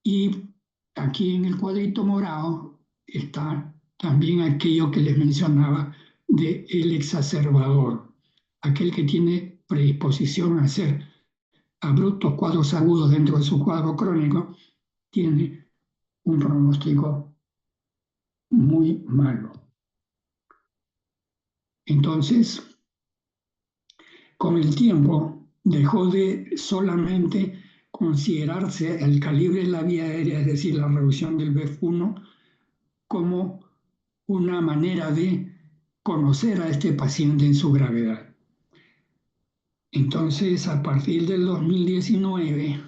[SPEAKER 1] Y aquí en el cuadrito morado está también aquello que les mencionaba de el exacerbador, aquel que tiene predisposición a hacer abruptos cuadros agudos dentro de su cuadro crónico, tiene un pronóstico muy malo. Entonces, con el tiempo dejó de solamente considerarse el calibre de la vía aérea, es decir, la reducción del BEF1, como una manera de conocer a este paciente en su gravedad. Entonces, a partir del 2019,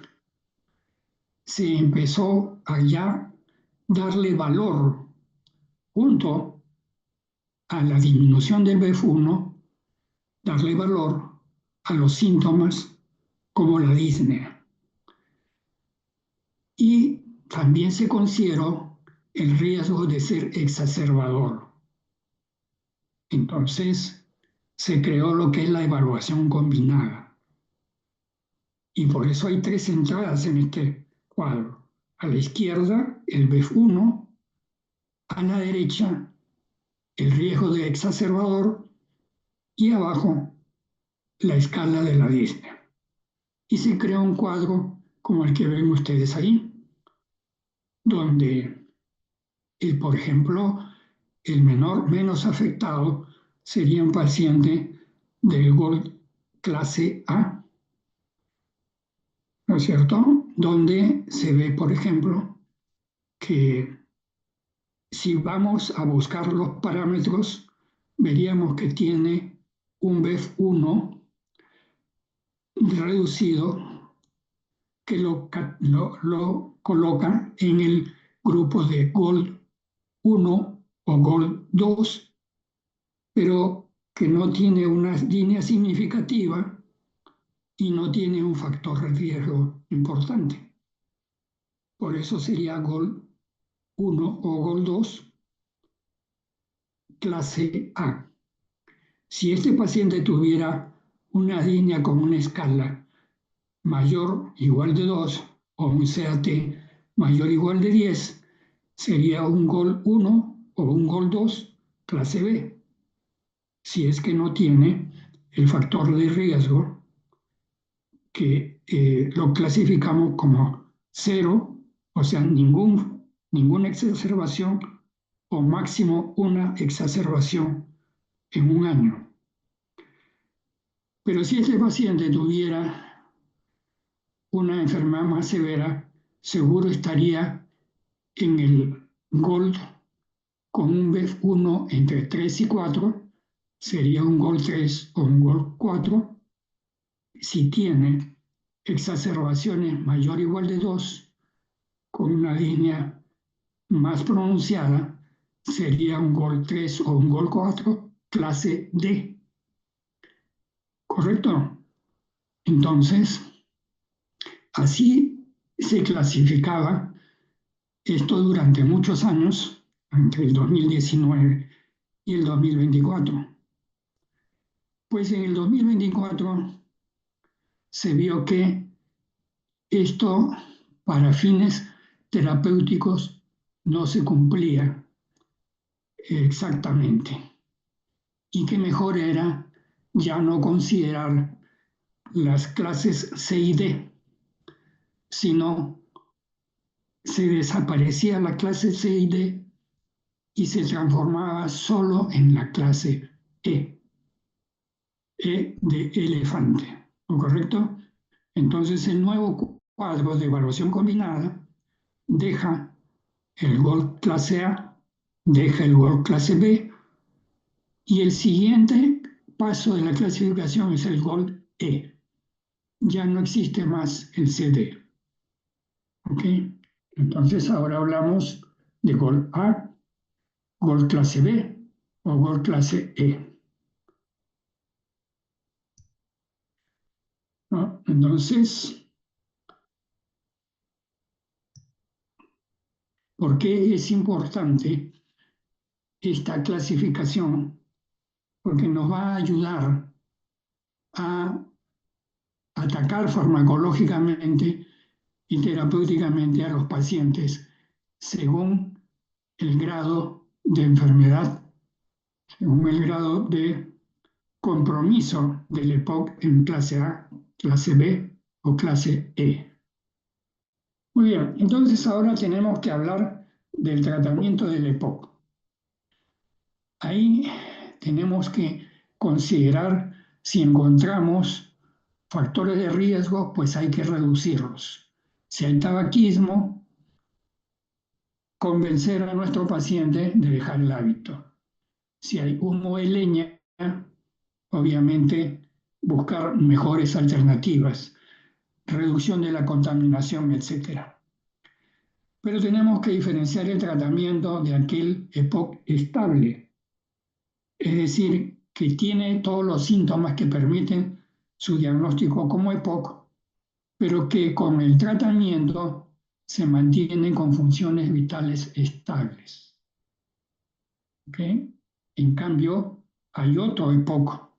[SPEAKER 1] se empezó a ya darle valor junto a la disminución del BEF1, darle valor a los síntomas como la disnea. Y también se consideró el riesgo de ser exacerbador. Entonces se creó lo que es la evaluación combinada. Y por eso hay tres entradas en este cuadro. A la izquierda, el BEF1, a la derecha, el riesgo de exacerbador y abajo, la escala de la disnea. Y se creó un cuadro como el que ven ustedes ahí, donde, por ejemplo, el menos afectado sería un paciente del GOLD clase A, ¿no es cierto? Donde se ve, por ejemplo, que si vamos a buscar los parámetros, veríamos que tiene un BEF1 reducido que lo coloca en el grupo de GOLD 1 o GOLD 2, pero que no tiene una línea significativa y no tiene un factor de riesgo importante. Por eso sería GOLD 1 o GOLD 2 clase A. Si este paciente tuviera una línea con una escala mayor o igual de 2 o un CAT mayor o igual de 10, sería un GOLD 1 o un GOLD 2 clase B. Si es que no tiene el factor de riesgo que lo clasificamos como 0, o sea, ninguna exacerbación o máximo una exacerbación en un año. Pero si ese paciente tuviera una enfermedad más severa, seguro estaría en el GOLD con un BEF1 entre 3 y 4, sería un GOLD 3 o un GOLD 4. Si tiene exacerbaciones mayor o igual de 2, con una línea más pronunciada, sería un GOLD 3 o un GOLD 4 clase D. ¿Correcto? Entonces, así se clasificaba esto durante muchos años, entre el 2019 y el 2024. Pues en el 2024 se vio que esto para fines terapéuticos no se cumplía. exactamente. Y que mejor era ya no considerar las clases C y D, sino se desaparecía la clase C y D y se transformaba solo en la clase E, E de elefante, ¿no correcto? Entonces el nuevo cuadro de evaluación combinada deja el GOLD clase A, deja el GOLD clase B y el siguiente paso de la clasificación es el GOLD E. Ya no existe más el CD. ¿Ok? Entonces ahora hablamos de GOLD A, GOLD clase B o GOLD clase E. ¿No? Entonces, ¿por qué es importante esta clasificación? Porque nos va a ayudar a atacar farmacológicamente y terapéuticamente a los pacientes según el grado de enfermedad, según el grado de compromiso del EPOC en clase A, clase B o clase E. Muy bien, entonces ahora tenemos que hablar del tratamiento del EPOC. Ahí tenemos que considerar si encontramos factores de riesgo, pues hay que reducirlos. Si hay tabaquismo, convencer a nuestro paciente de dejar el hábito. Si hay humo de leña, obviamente buscar mejores alternativas, reducción de la contaminación, etcétera. Pero tenemos que diferenciar el tratamiento de aquel EPOC estable, es decir, que tiene todos los síntomas que permiten su diagnóstico como EPOC, pero que con el tratamiento se mantienen con funciones vitales estables. ¿Okay? En cambio, hay otro EPOC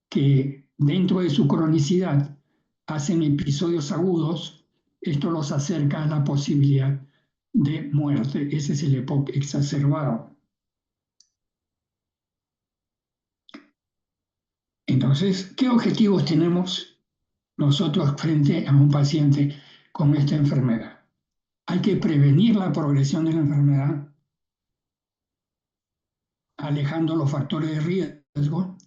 [SPEAKER 1] que dentro de su cronicidad hacen episodios agudos, esto los acerca a la posibilidad de muerte. Ese es el EPOC exacerbado. Entonces, ¿qué objetivos tenemos nosotros frente a un paciente con esta enfermedad? Hay que prevenir la progresión de la enfermedad, alejando los factores de riesgo,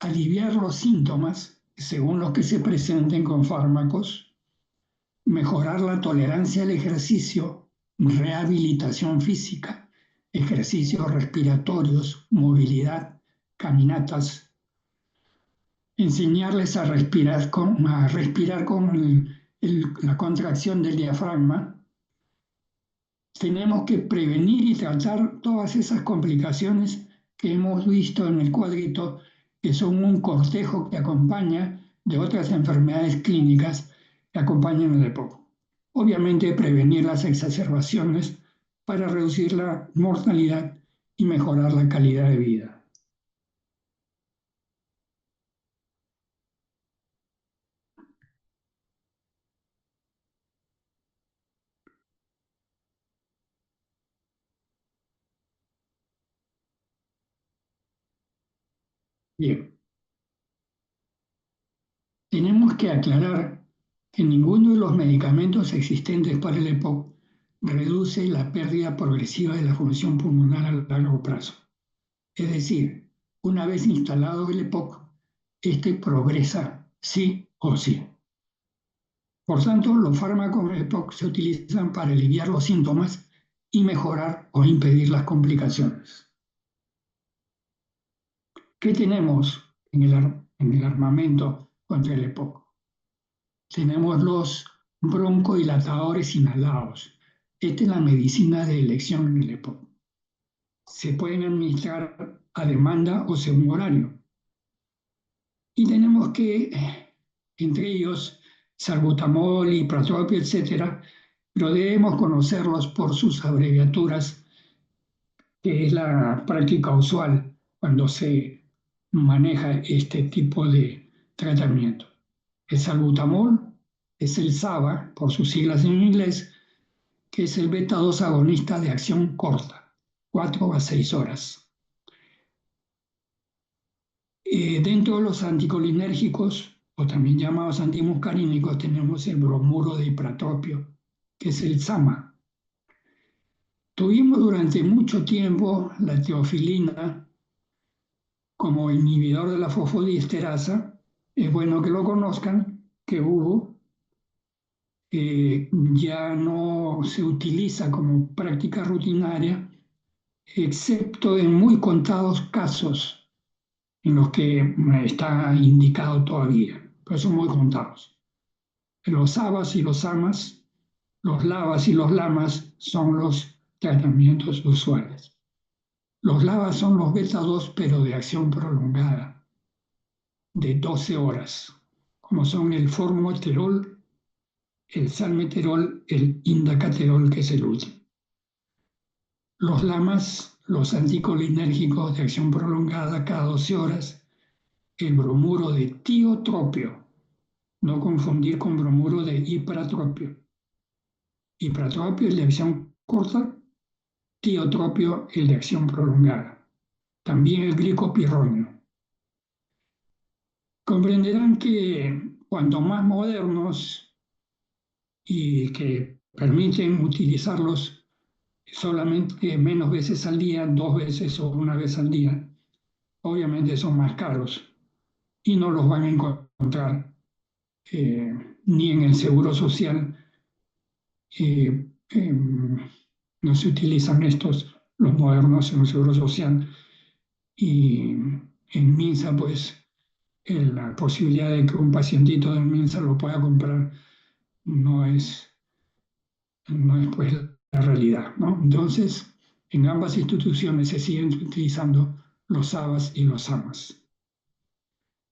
[SPEAKER 1] aliviar los síntomas según los que se presenten con fármacos, mejorar la tolerancia al ejercicio, rehabilitación física, ejercicios respiratorios, movilidad, caminatas, enseñarles a respirar con la contracción del diafragma. Tenemos que prevenir y tratar todas esas complicaciones que hemos visto en el cuadrito, que son un cortejo que acompaña de otras enfermedades clínicas que acompañan el EPOC. Obviamente prevenir las exacerbaciones para reducir la mortalidad y mejorar la calidad de vida. Bien, tenemos que aclarar que ninguno de los medicamentos existentes para el EPOC reduce la pérdida progresiva de la función pulmonar a largo plazo. Es decir, una vez instalado el EPOC, este progresa sí o sí. Por tanto, los fármacos EPOC se utilizan para aliviar los síntomas y mejorar o impedir las complicaciones. ¿Qué tenemos en el armamento contra el EPOC? Tenemos los broncodilatadores inhalados. Esta es la medicina de elección en el EPOC. Se pueden administrar a demanda o según horario. Y tenemos que, entre ellos, salbutamol, ipratropio, etcétera, pero debemos conocerlos por sus abreviaturas, que es la práctica usual cuando se maneja este tipo de tratamiento. El salbutamol es el SABA, por sus siglas en inglés, que es el beta-2 agonista de acción corta. 4 a 6 horas. Dentro de los anticolinérgicos, o también llamados antimuscarínicos, tenemos el bromuro de ipratropio, que es el SAMA. Tuvimos durante mucho tiempo la teofilina como inhibidor de la fosfodiesterasa. Es bueno que lo conozcan, que hubo. Ya no se utiliza como práctica rutinaria, excepto en muy contados casos en los que está indicado todavía, pero son muy contados. Los ABAs y los AMAs, los LABAs y los LAMAs son los tratamientos usuales. Los LABAs son los beta-2, pero de acción prolongada, de 12 horas, como son el formoterol, el salmeterol, el indacaterol, que es el último. Los LAMAs, los anticolinérgicos de acción prolongada cada 12 horas, el bromuro de tiotropio, no confundir con bromuro de ipratropio. Ipratropio es de acción corta, tiotropio el de acción prolongada. También el glicopirronio. Comprenderán que cuanto más modernos y que permiten utilizarlos solamente menos veces al día, 2 veces o 1 vez al día, obviamente son más caros y no los van a encontrar ni en el Seguro Social. No se utilizan los modernos, en el Seguro Social, y en MINSA, pues la posibilidad de que un pacientito de MINSA lo pueda comprar no es pues la realidad, ¿no? Entonces, en ambas instituciones se siguen utilizando los ABAs y los AMAs.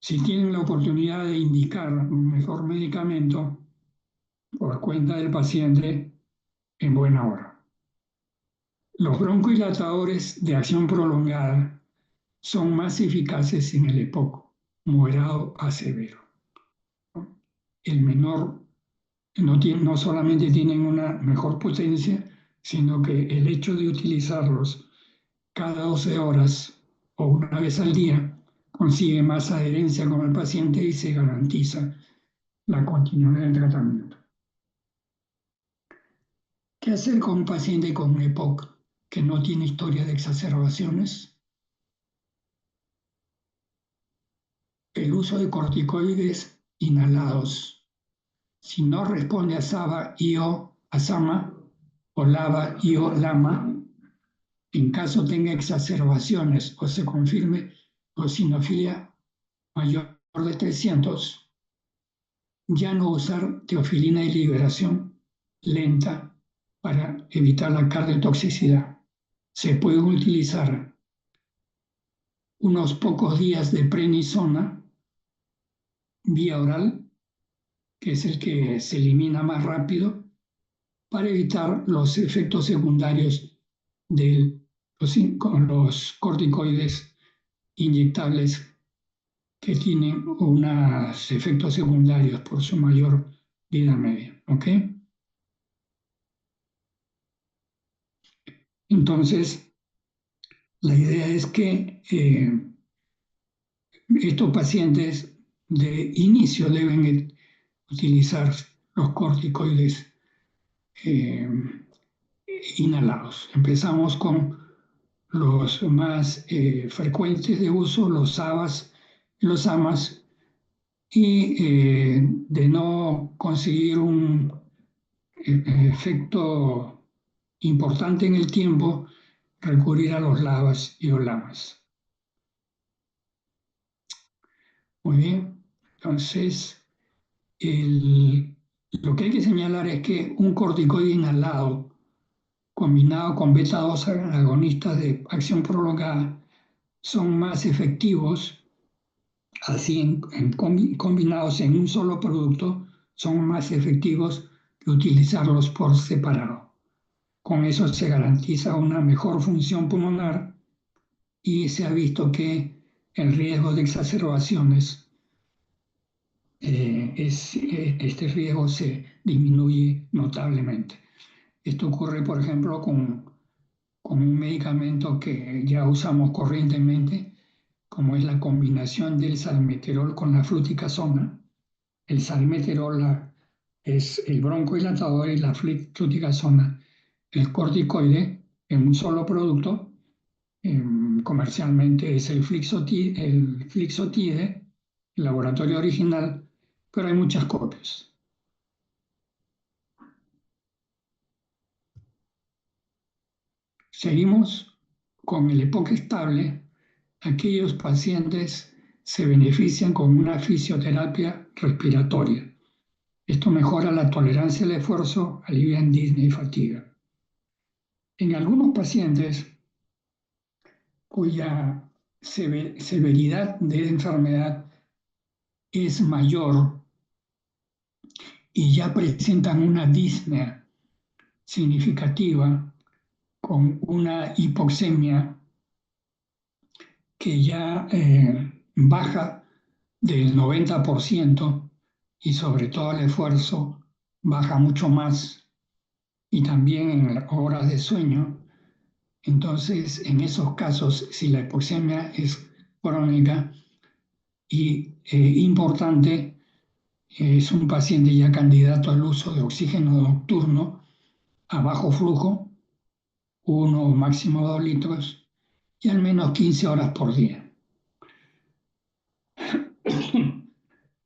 [SPEAKER 1] Si tienen la oportunidad de indicar un mejor medicamento por cuenta del paciente, en buena hora. Los broncodilatadores de acción prolongada son más eficaces en el EPOC, moderado a severo. El menor no solamente tienen una mejor potencia, sino que el hecho de utilizarlos cada 12 horas o 1 vez al día consigue más adherencia con el paciente y se garantiza la continuidad del tratamiento. ¿Qué hacer con un paciente con EPOC que no tiene historia de exacerbaciones? El uso de corticoides inhalados. Si no responde a SABA, IO, a SAMA o LABA, IO, LAMA, en caso tenga exacerbaciones o se confirme eosinofilia mayor de 300, ya no usar teofilina de liberación lenta para evitar la cardiotoxicidad. Se puede utilizar unos pocos días de prednisona vía oral, que es el que se elimina más rápido, para evitar los efectos secundarios con los corticoides inyectables, que tienen unos efectos secundarios por su mayor vida media. ¿Ok? Entonces, la idea es que estos pacientes de inicio deben utilizar los corticoides inhalados. Empezamos con los más frecuentes de uso, los ABAs y los AMAs, y de no conseguir un efecto importante en el tiempo, recurrir a los LABAs y los LAMAs. Muy bien, entonces lo que hay que señalar es que un corticoide inhalado combinado con beta-2 agonistas de acción prolongada son más efectivos, así combinados en un solo producto, son más efectivos que utilizarlos por separado. Con eso se garantiza una mejor función pulmonar y se ha visto que el riesgo de exacerbaciones, este riesgo se disminuye notablemente. Esto ocurre, por ejemplo, con con un medicamento que ya usamos corrientemente, como es la combinación del salmeterol con la fluticasona. El salmeterol es el broncodilatador y la fluticasona, el corticoide, en un solo producto. Comercialmente es el Flixotide, el laboratorio original, pero hay muchas copias. Seguimos con el EPOC estable. Aquellos pacientes se benefician con una fisioterapia respiratoria. Esto mejora la tolerancia al esfuerzo, alivia disnea y fatiga. En algunos pacientes cuya severidad de la enfermedad es mayor y ya presentan una disnea significativa con una hipoxemia que ya baja del 90% y sobre todo el esfuerzo baja mucho más y también en las horas de sueño. Entonces, en esos casos, si la hipoxemia es crónica y importante, es un paciente ya candidato al uso de oxígeno nocturno a bajo flujo, 1 o máximo 2 litros, y al menos 15 horas por día.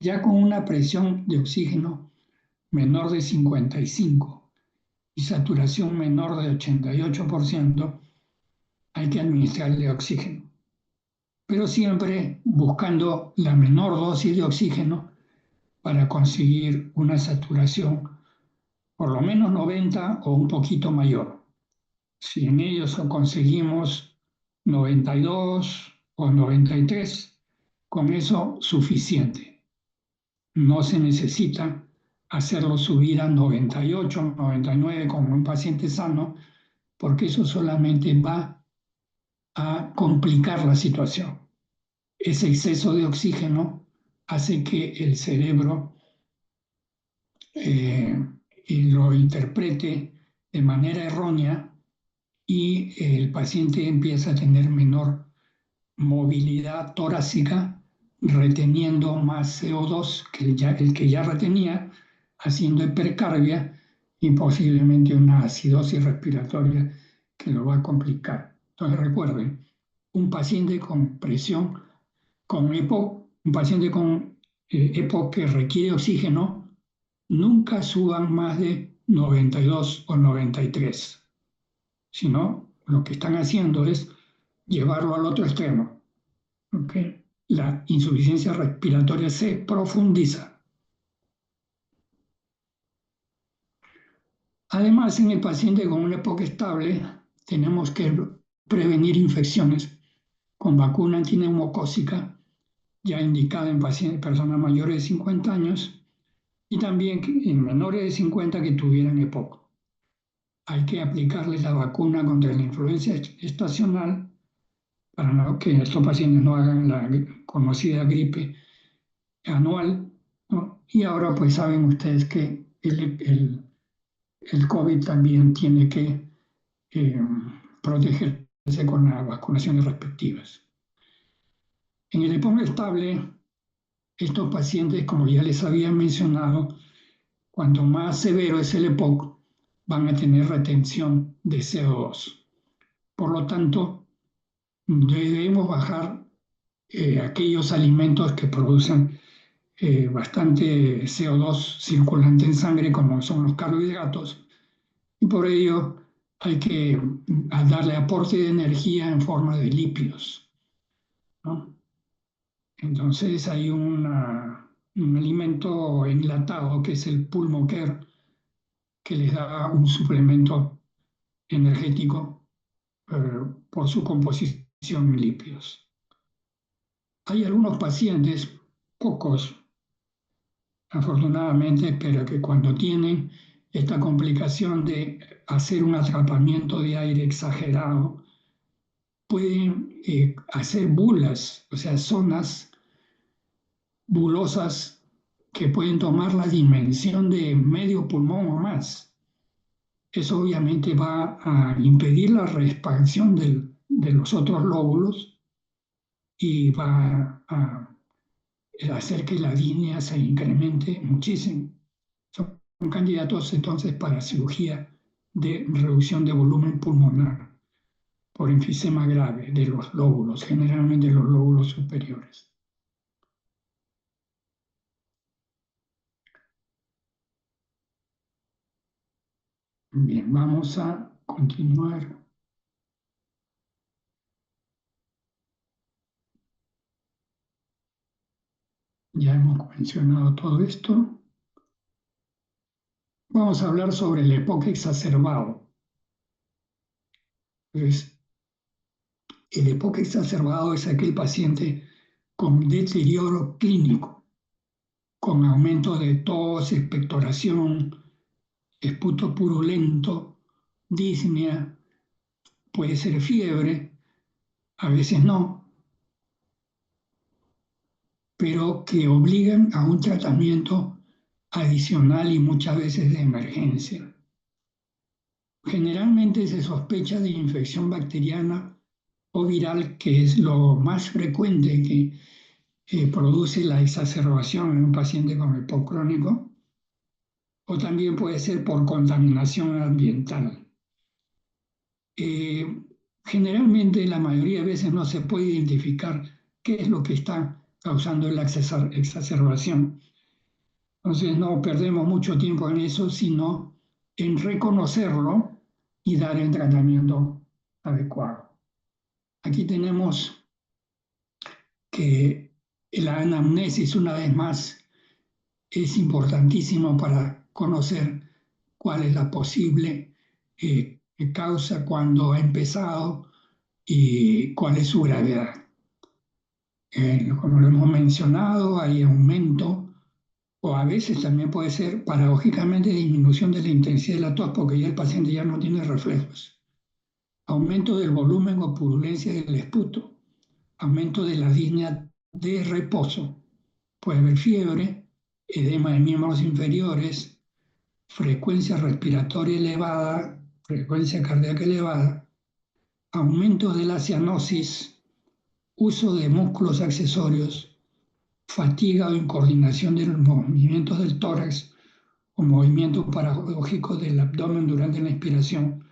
[SPEAKER 1] Ya con una presión de oxígeno menor de 55 y saturación menor de 88%, hay que administrarle oxígeno, pero siempre buscando la menor dosis de oxígeno para conseguir una saturación por lo menos 90 o un poquito mayor. Si en ellos conseguimos 92 o 93, con eso suficiente. No se necesita hacerlo subir a 98, 99 como un paciente sano, porque eso solamente va a complicar la situación. Ese exceso de oxígeno hace que el cerebro lo interprete de manera errónea y el paciente empieza a tener menor movilidad torácica, reteniendo más CO2 que el que ya retenía, haciendo hipercarbia y posiblemente una acidosis respiratoria que lo va a complicar. Entonces recuerden, un paciente con presión, con EPOC, un paciente con EPOC que requiere oxígeno, nunca suban más de 92 o 93. Si no, lo que están haciendo es llevarlo al otro extremo. ¿Okay? La insuficiencia respiratoria se profundiza. Además, en el paciente con una EPOC estable, tenemos que prevenir infecciones con vacuna antineumocócica, ya indicada en personas mayores de 50 años, y también en menores de 50 que tuvieran EPOC. Hay que aplicarles la vacuna contra la influenza estacional para que estos pacientes no hagan la conocida gripe anual, ¿no? Y ahora pues saben ustedes que el COVID también tiene que protegerse con las vacunaciones respectivas. En el EPOC estable, estos pacientes, como ya les había mencionado, cuanto más severo es el EPOC, van a tener retención de CO2. Por lo tanto, debemos bajar aquellos alimentos que producen bastante CO2 circulante en sangre, como son los carbohidratos, y por ello hay que darle aporte de energía en forma de lípidos, ¿no? Entonces hay un alimento enlatado que es el Pulmocare, que les da un suplemento energético por su composición en lípidos. Hay algunos pacientes, pocos afortunadamente, pero que cuando tienen esta complicación de hacer un atrapamiento de aire exagerado, pueden hacer bulas, o sea, zonas bulosas que pueden tomar la dimensión de medio pulmón o más. Eso obviamente va a impedir la reexpansión de los otros lóbulos y va a hacer que la disnea se incremente muchísimo. Son candidatos entonces para cirugía de reducción de volumen pulmonar por enfisema grave de los lóbulos, generalmente los lóbulos superiores. Bien, vamos a continuar. Ya hemos mencionado todo esto. Vamos a hablar sobre el EPOC exacerbado. Entonces, el EPOC exacerbado es aquel paciente con deterioro clínico, con aumento de tos, expectoración, esputo purulento, disnea, puede ser fiebre, a veces no, pero que obligan a un tratamiento adicional y muchas veces de emergencia. Generalmente se sospecha de infección bacteriana o viral, que es lo más frecuente que produce la exacerbación en un paciente con EPOC crónico, o también puede ser por contaminación ambiental. Generalmente, la mayoría de veces no se puede identificar qué es lo que está causando la exacerbación. Entonces, no perdemos mucho tiempo en eso, sino en reconocerlo y dar el tratamiento adecuado. Aquí tenemos que la anamnesis, una vez más, es importantísimo para conocer cuál es la posible causa, cuándo ha empezado y cuál es su gravedad. Como lo hemos mencionado, hay aumento o a veces también puede ser paradójicamente disminución de la intensidad de la tos porque ya el paciente ya no tiene reflejos. Aumento del volumen o purulencia del esputo, aumento de la disnea de reposo, puede haber fiebre, edema de miembros inferiores, frecuencia respiratoria elevada, frecuencia cardíaca elevada, aumento de la cianosis, uso de músculos accesorios, fatiga o incoordinación de los movimientos del tórax o movimientos paradójicos del abdomen durante la inspiración,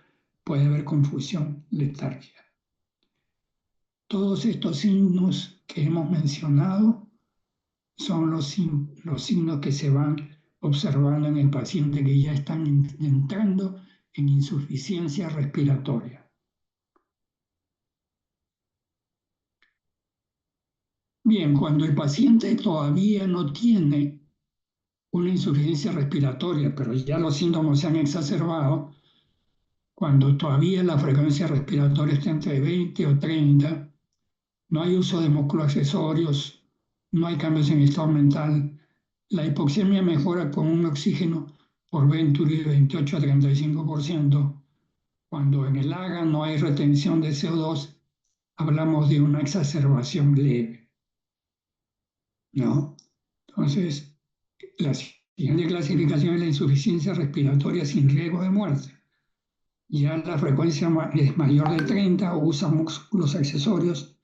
[SPEAKER 1] puede haber confusión, letargia. Todos estos signos que hemos mencionado son los signos que se van observando en el paciente que ya están entrando en insuficiencia respiratoria. Bien, cuando el paciente todavía no tiene una insuficiencia respiratoria, pero ya los síntomas se han exacerbado, cuando todavía la frecuencia respiratoria está entre 20 o 30, no hay uso de músculos accesorios, no hay cambios en el estado mental, la hipoxemia mejora con un oxígeno por Venturi de 28 a 35%. Cuando en el AGA no hay retención de CO2, hablamos de una exacerbación leve, ¿no? Entonces, la siguiente clasificación es la insuficiencia respiratoria sin riesgo de muerte. Ya la frecuencia es mayor de 30 o usa músculos accesorios,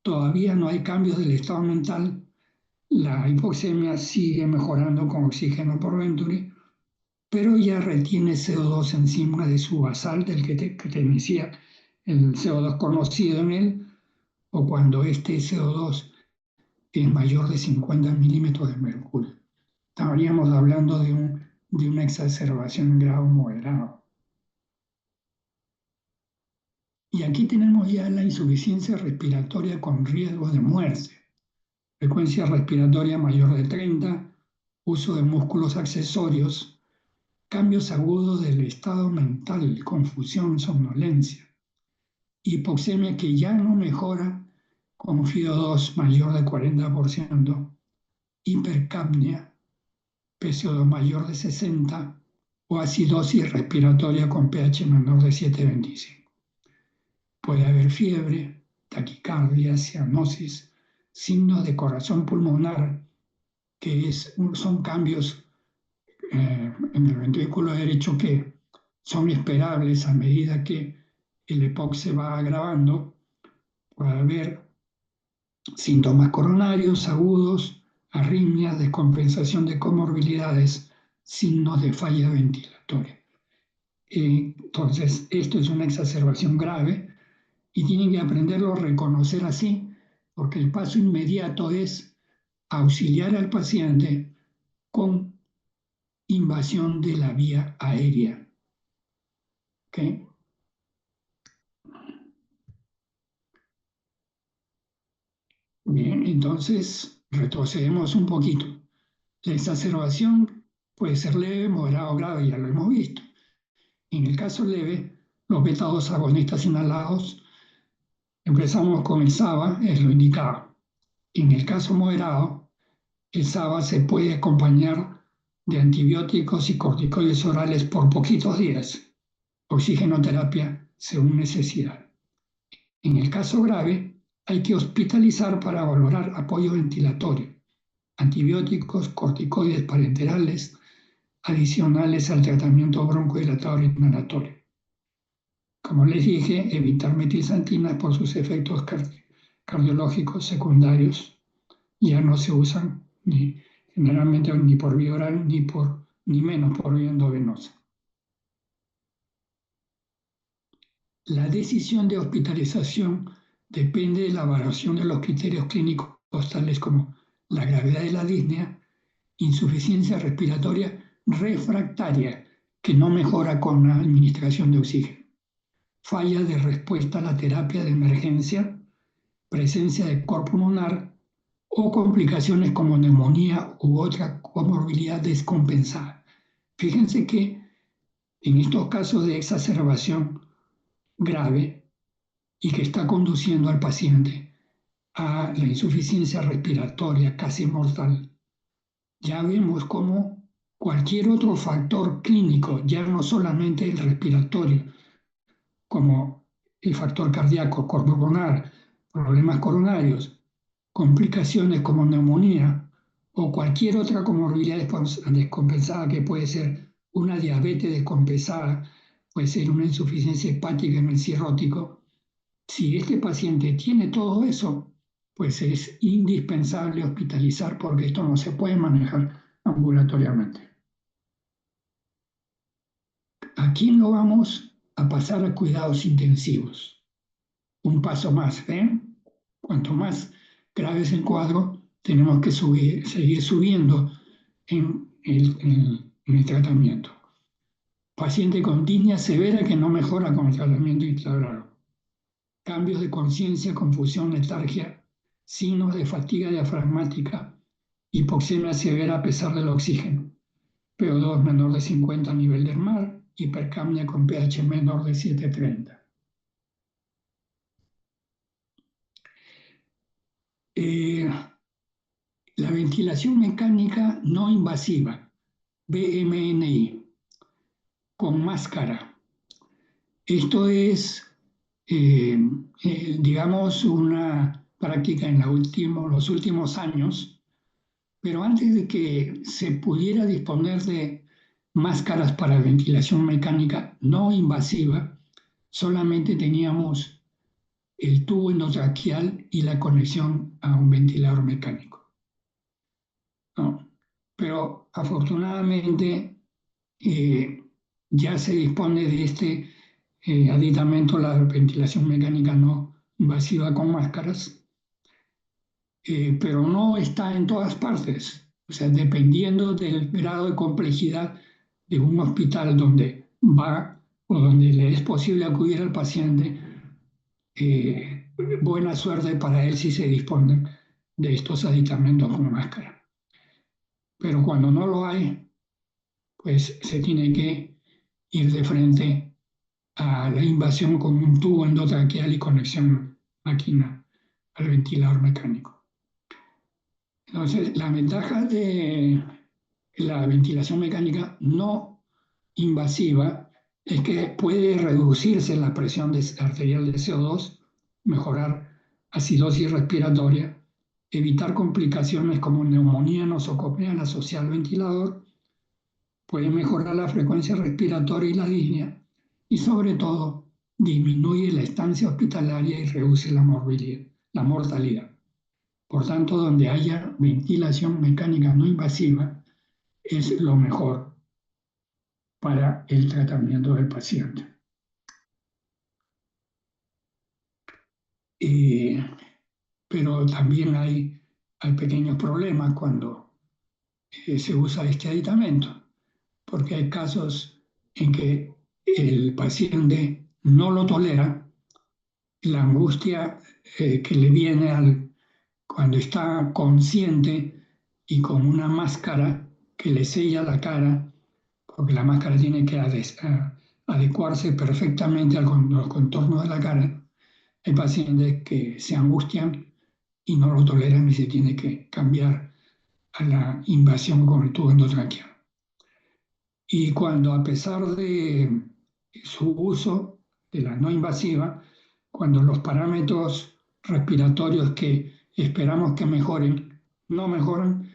[SPEAKER 1] todavía no hay cambios del estado mental, la hipoxemia sigue mejorando con oxígeno por Venturi, pero ya retiene CO2 encima de su basal, del que te decía, el CO2 conocido en él, o cuando este CO2 es mayor de 50 milímetros de mercurio. Estaríamos hablando de una exacerbación en grado moderado. Y aquí tenemos ya la insuficiencia respiratoria con riesgo de muerte. Frecuencia respiratoria mayor de 30, uso de músculos accesorios, cambios agudos del estado mental, confusión, somnolencia, hipoxemia que ya no mejora con FiO2 mayor de 40%, hipercapnia, PCO2 mayor de 60 o acidosis respiratoria con pH menor de 7,25. Puede haber fiebre, taquicardia, cianosis, signos de corazón pulmonar, que son cambios en el ventrículo derecho que son esperables a medida que el EPOC se va agravando. Puede haber síntomas coronarios agudos, arritmias, descompensación de comorbilidades, signos de falla ventilatoria. Entonces, esto es una exacerbación grave y tienen que aprenderlo a reconocer así, porque el paso inmediato es auxiliar al paciente con invasión de la vía aérea. ¿Okay? Bien, entonces retrocedemos un poquito. La exacerbación puede ser leve, moderada o grave, ya lo hemos visto. En el caso leve, los beta-2 agonistas inhalados, empezamos con el SABA, es lo indicado. En el caso moderado, el SABA se puede acompañar de antibióticos y corticoides orales por poquitos días, oxigenoterapia según necesidad. En el caso grave, hay que hospitalizar para valorar apoyo ventilatorio, antibióticos, corticoides parenterales, adicionales al tratamiento broncodilatador inhalatorio. Como les dije, evitar metilsantinas por sus efectos cardiológicos secundarios ya no se usan generalmente ni por vía oral ni menos por vía endovenosa. La decisión de hospitalización depende de la evaluación de los criterios clínicos tales como la gravedad de la disnea, insuficiencia respiratoria refractaria que no mejora con la administración de oxígeno, falla de respuesta a la terapia de emergencia, presencia de cor pulmonar o complicaciones como neumonía u otra comorbilidad descompensada. Fíjense que en estos casos de exacerbación grave y que está conduciendo al paciente a la insuficiencia respiratoria casi mortal, ya vemos cómo cualquier otro factor clínico, ya no solamente el respiratorio, como el factor cardíaco, pulmonar, problemas coronarios, complicaciones como neumonía o cualquier otra comorbilidad descompensada que puede ser una diabetes descompensada, puede ser una insuficiencia hepática en el cirrótico. Si este paciente tiene todo eso, pues es indispensable hospitalizar porque esto no se puede manejar ambulatoriamente. ¿A quién lo vamos a pasar a cuidados intensivos? Un paso más, ¿ven? Cuanto más grave es el cuadro, tenemos que seguir subiendo en el tratamiento. Paciente con disnea severa que no mejora con el tratamiento intraoral. Cambios de conciencia, confusión, letargia, signos de fatiga diafragmática, hipoxemia severa a pesar del oxígeno, PO2 menor de 50 a nivel del mar, hipercapnia con pH menor de 730. La ventilación mecánica no invasiva, BMNI, con máscara. Esto es, digamos, una práctica en los últimos años, pero antes de que se pudiera disponer de máscaras para ventilación mecánica no invasiva, solamente teníamos el tubo endotraqueal y la conexión a un ventilador mecánico, ¿no? Pero afortunadamente ya se dispone de este aditamento, la ventilación mecánica no invasiva con máscaras, pero no está en todas partes. O sea, dependiendo del grado de complejidad de un hospital donde va o donde le es posible acudir al paciente, buena suerte para él si se disponen de estos aditamentos con máscara. Pero cuando no lo hay, pues se tiene que ir de frente a la invasión con un tubo endotraqueal y conexión máquina al ventilador mecánico. Entonces, la ventaja de la ventilación mecánica no invasiva es que puede reducirse la presión arterial de CO2, mejorar acidosis respiratoria, evitar complicaciones como neumonía nosocomia asociada al ventilador puede mejorar la frecuencia respiratoria y la disnea, y sobre todo disminuye la estancia hospitalaria y reduce la mortalidad. Por tanto, donde haya ventilación mecánica no invasiva es lo mejor para el tratamiento del paciente. Pero también hay pequeños problemas cuando se usa este aditamento, porque hay casos en que el paciente no lo tolera, la angustia que le viene cuando está consciente y con una máscara que le sella la cara, porque la máscara tiene que adecuarse perfectamente a los contornos de la cara. Hay pacientes que se angustian y no lo toleran y se tiene que cambiar a la invasión con el tubo endotraqueal. Y cuando, a pesar de su uso de la no invasiva, cuando los parámetros respiratorios que esperamos que mejoren no mejoran,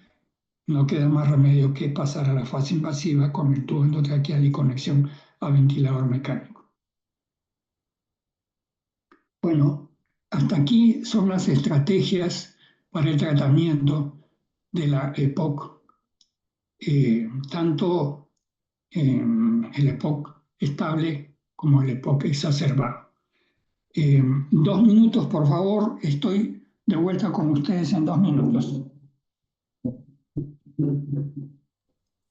[SPEAKER 1] no queda más remedio que pasar a la fase invasiva con el tubo endotraqueal y conexión a ventilador mecánico. Bueno, hasta aquí son las estrategias para el tratamiento de la EPOC, tanto el EPOC estable como el EPOC exacerbado. 2 minutos, por favor, estoy de vuelta con ustedes en 2 minutos.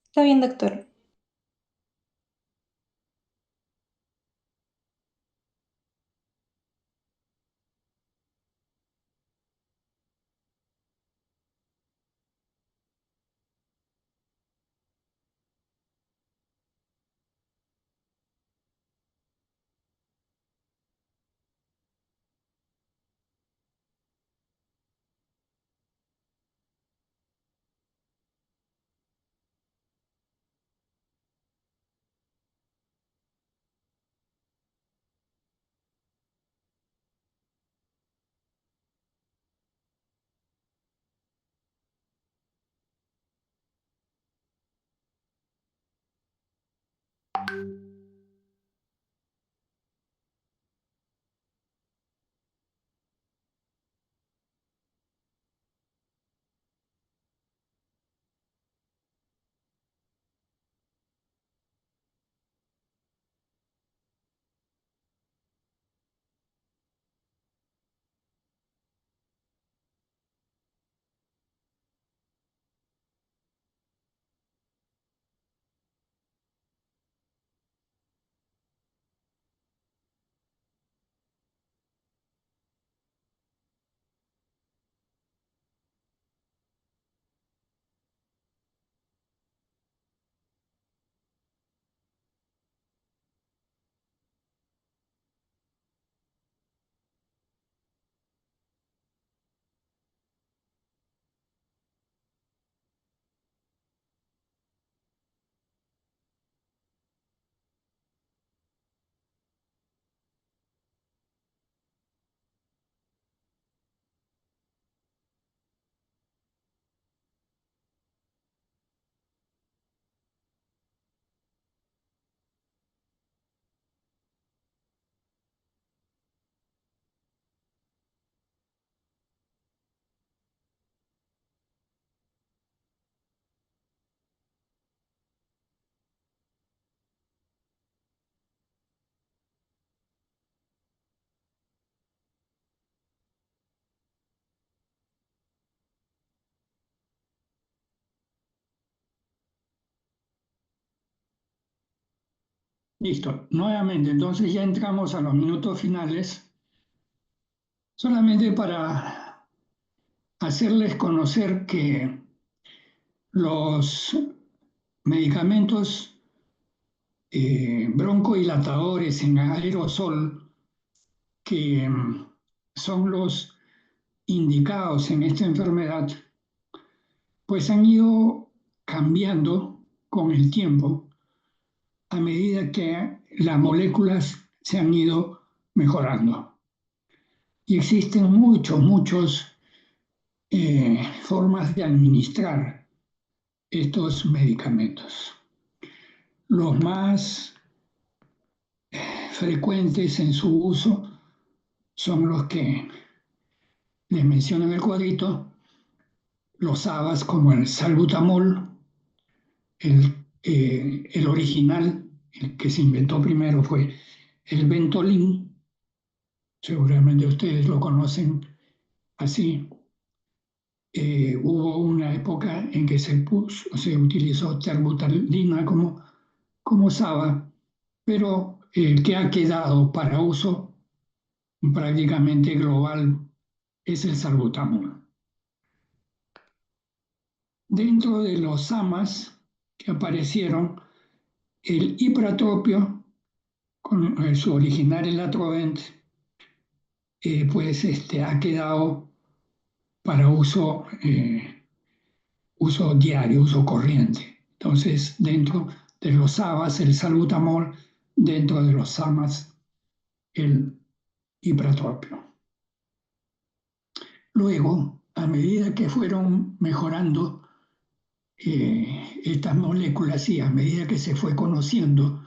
[SPEAKER 3] Está bien, doctor.
[SPEAKER 1] Listo, nuevamente, entonces ya entramos a los minutos finales, solamente para hacerles conocer que los medicamentos broncodilatadores en aerosol, que son los indicados en esta enfermedad, pues han ido cambiando con el tiempo a medida que las moléculas se han ido mejorando. Y existen muchas formas de administrar estos medicamentos. Los más frecuentes en su uso son los que les menciono en el cuadrito, los HABAs como el salbutamol, el original, el que se inventó primero fue el Ventolin, seguramente ustedes lo conocen así. Hubo una época en que se utilizó terbutalina como SABA, pero el que ha quedado para uso prácticamente global es el salbutamol. Dentro de los AMAs que aparecieron, el ipratropio, con su original el Atrovent, pues ha quedado para uso diario, uso corriente. Entonces, dentro de los ABAs, el salbutamol, dentro de los AMAs, el ipratropio. Luego, a medida que fueron mejorando estas moléculas y a medida que se fue conociendo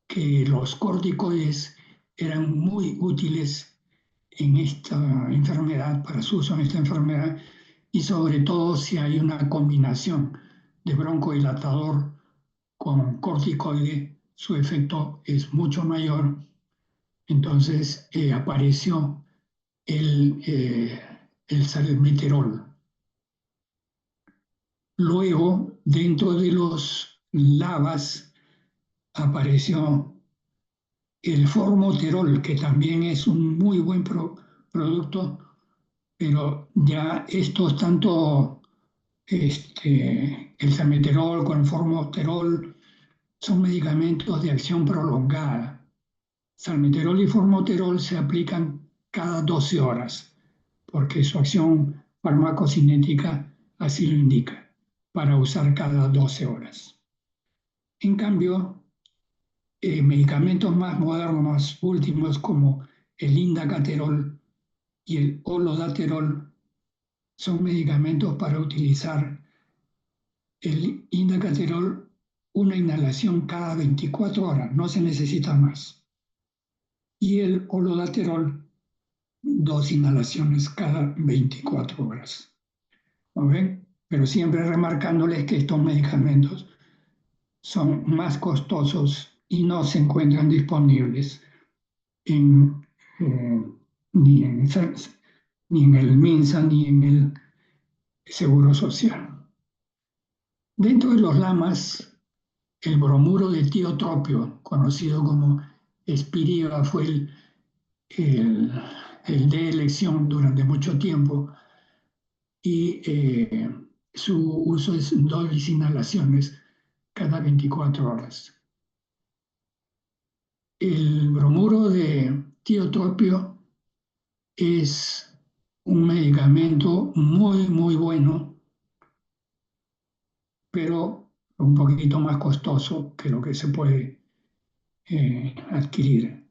[SPEAKER 1] que los corticoides eran muy útiles en esta enfermedad, para su uso en esta enfermedad, y sobre todo si hay una combinación de broncodilatador con corticoide, su efecto es mucho mayor. Entonces apareció el salmeterol. Luego, dentro de los lavas, apareció el formoterol, que también es un muy buen producto, pero ya estos tanto el salmeterol con el formoterol son medicamentos de acción prolongada. Salmeterol y formoterol se aplican cada 12 horas, porque su acción farmacocinética así lo indica, para usar cada 12 horas. En cambio, medicamentos más modernos, más últimos, como el indacaterol y el olodaterol, son medicamentos para utilizar el indacaterol una inhalación cada 24 horas, no se necesita más. Y el olodaterol, 2 inhalaciones cada 24 horas. ¿No ven? Pero siempre remarcándoles que estos medicamentos son más costosos y no se encuentran disponibles en, eh, ni en el MINSA ni en el Seguro Social. Dentro de los lamas, el bromuro de tiotropio, conocido como Spiriva, fue el, el de elección durante mucho tiempo y su uso es 2 inhalaciones cada 24 horas. El bromuro de tiotropio es un medicamento muy, muy bueno, pero un poquito más costoso que lo que se puede adquirir.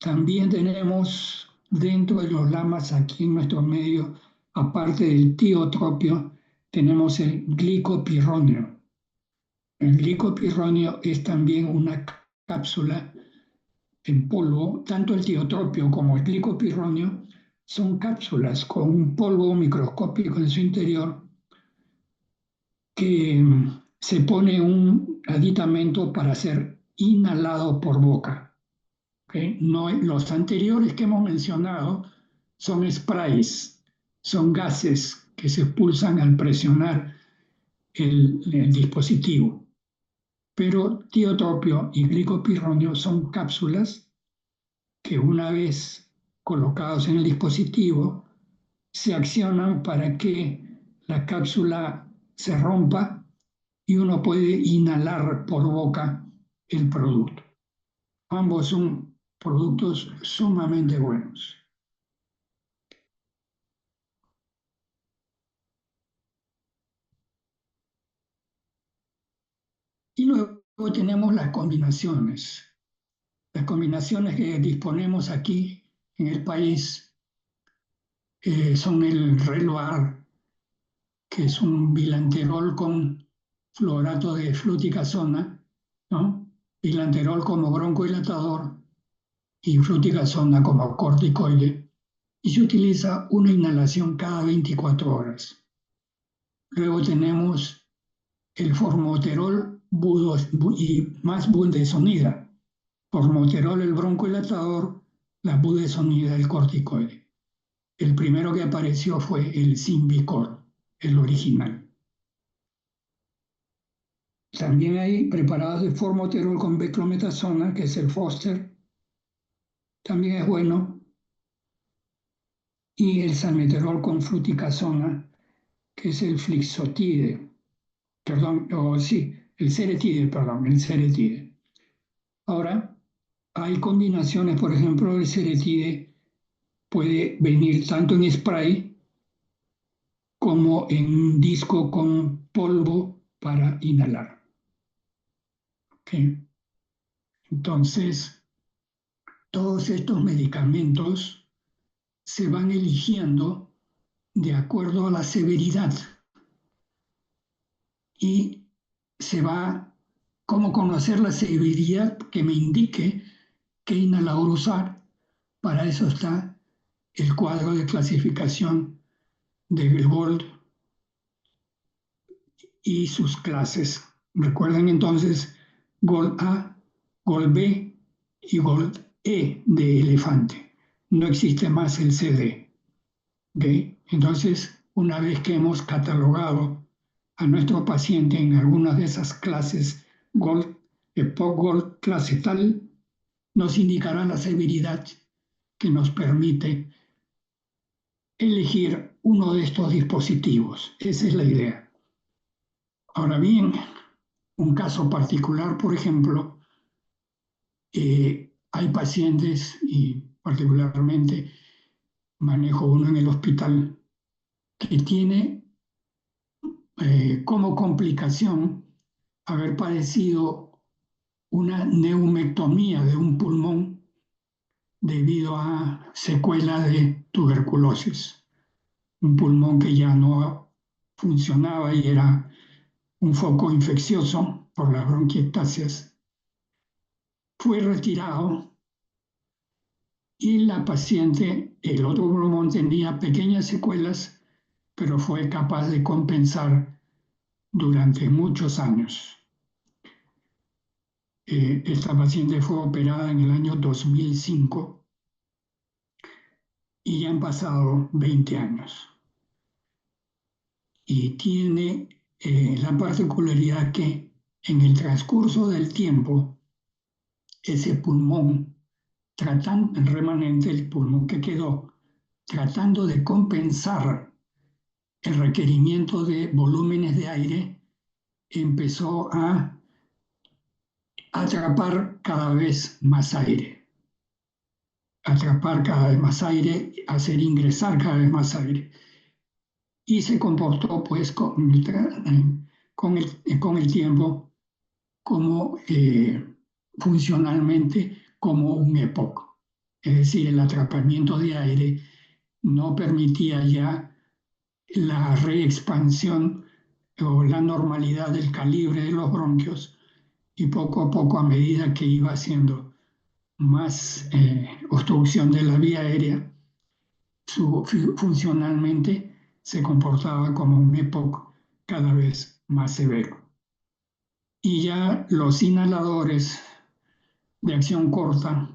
[SPEAKER 1] También tenemos dentro de los lamas aquí en nuestro medio, aparte del tiotropio, tenemos el glicopirronio. El glicopirronio es también una cápsula en polvo. Tanto el tiotropio como el glicopirronio son cápsulas con un polvo microscópico en su interior que se pone un aditamento para ser inhalado por boca. ¿Okay? No, los anteriores que hemos mencionado son sprays, son gases que se expulsan al presionar el dispositivo. Pero tiotropio y glicopirronio son cápsulas que una vez colocados en el dispositivo se accionan para que la cápsula se rompa y uno puede inhalar por boca el producto. Ambos son productos sumamente buenos. Y luego tenemos las combinaciones. Las combinaciones que disponemos aquí en el país son el Reloar, que es un bilanterol con fluorato de fluticasona, ¿no? Bilanterol como broncodilatador y fluticasona como corticoide, y se utiliza una inhalación cada 24 horas. Luego tenemos el formoterol y más budesonida. Formoterol el broncodilatador, la budesonida el corticoide. El primero que apareció fue el Symbicort, el original. También hay preparados de formoterol con beclometasona, que es el Foster, también es bueno, y el salmeterol con fluticasona, que es el Flixotide, perdón, o sí, el Ceretide, perdón, el Ceretide. Ahora, hay combinaciones, por ejemplo, el Ceretide puede venir tanto en spray como en disco con polvo para inhalar. ¿Okay? Entonces, todos estos medicamentos se van eligiendo de acuerdo a la severidad y se va, cómo conocer la severidad que me indique qué inhalador usar. Para eso está el cuadro de clasificación de Gold y sus clases. Recuerden entonces Gold A, Gold B y Gold E de elefante. No existe más el CD. ¿Okay? Entonces, una vez que hemos catalogado a nuestro paciente en algunas de esas clases Gold, EPOC Gold, clase tal, nos indicará la severidad que nos permite elegir uno de estos dispositivos. Esa es la idea. Ahora bien, un caso particular, por ejemplo, hay pacientes, y particularmente manejo uno en el hospital, que tiene como complicación haber padecido una neumectomía de un pulmón debido a secuela de tuberculosis. Un pulmón que ya no funcionaba y era un foco infeccioso por las bronquiectasias. Fue retirado y la paciente, el otro pulmón tenía pequeñas secuelas, pero fue capaz de compensar durante muchos años. Esta paciente fue operada en el año 2005 y ya han pasado 20 años. Y tiene la particularidad que en el transcurso del tiempo, ese pulmón, el remanente, el pulmón que quedó, tratando de compensar el requerimiento de volúmenes de aire, empezó a atrapar cada vez más aire, hacer ingresar cada vez más aire. Y se comportó pues con el tiempo como funcionalmente como un EPOC. Es decir, el atrapamiento de aire no permitía ya la reexpansión o la normalidad del calibre de los bronquios, y poco a poco, a medida que iba haciendo más obstrucción de la vía aérea, funcionalmente se comportaba como un EPOC cada vez más severo. Y ya los inhaladores de acción corta,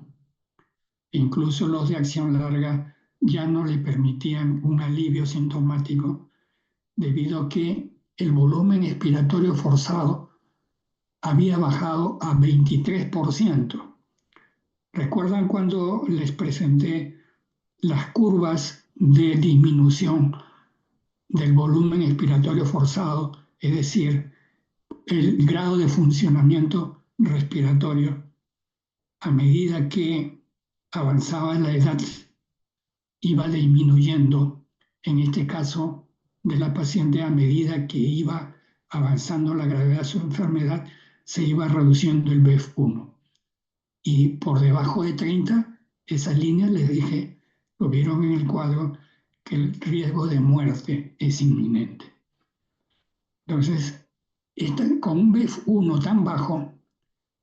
[SPEAKER 1] incluso los de acción larga, ya no le permitían un alivio sintomático debido a que el volumen expiratorio forzado había bajado a 23%. ¿Recuerdan cuando les presenté las curvas de disminución del volumen expiratorio forzado, es decir, el grado de funcionamiento respiratorio a medida que avanzaba la edad iba disminuyendo, en este caso de la paciente a medida que iba avanzando la gravedad de su enfermedad, se iba reduciendo el BEF1. Y por debajo de 30, esa línea, les dije, lo vieron en el cuadro, que el riesgo de muerte es inminente. Entonces, con un BEF1 tan bajo,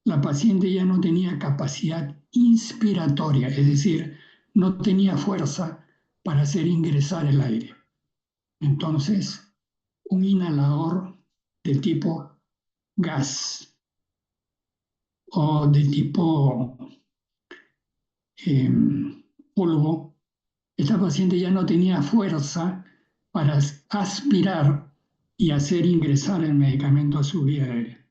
[SPEAKER 1] la paciente ya no tenía capacidad inspiratoria, es decir, no tenía fuerza para hacer ingresar el aire. Entonces, un inhalador de tipo gas o de tipo polvo, esta paciente ya no tenía fuerza para aspirar y hacer ingresar el medicamento a su vía aérea.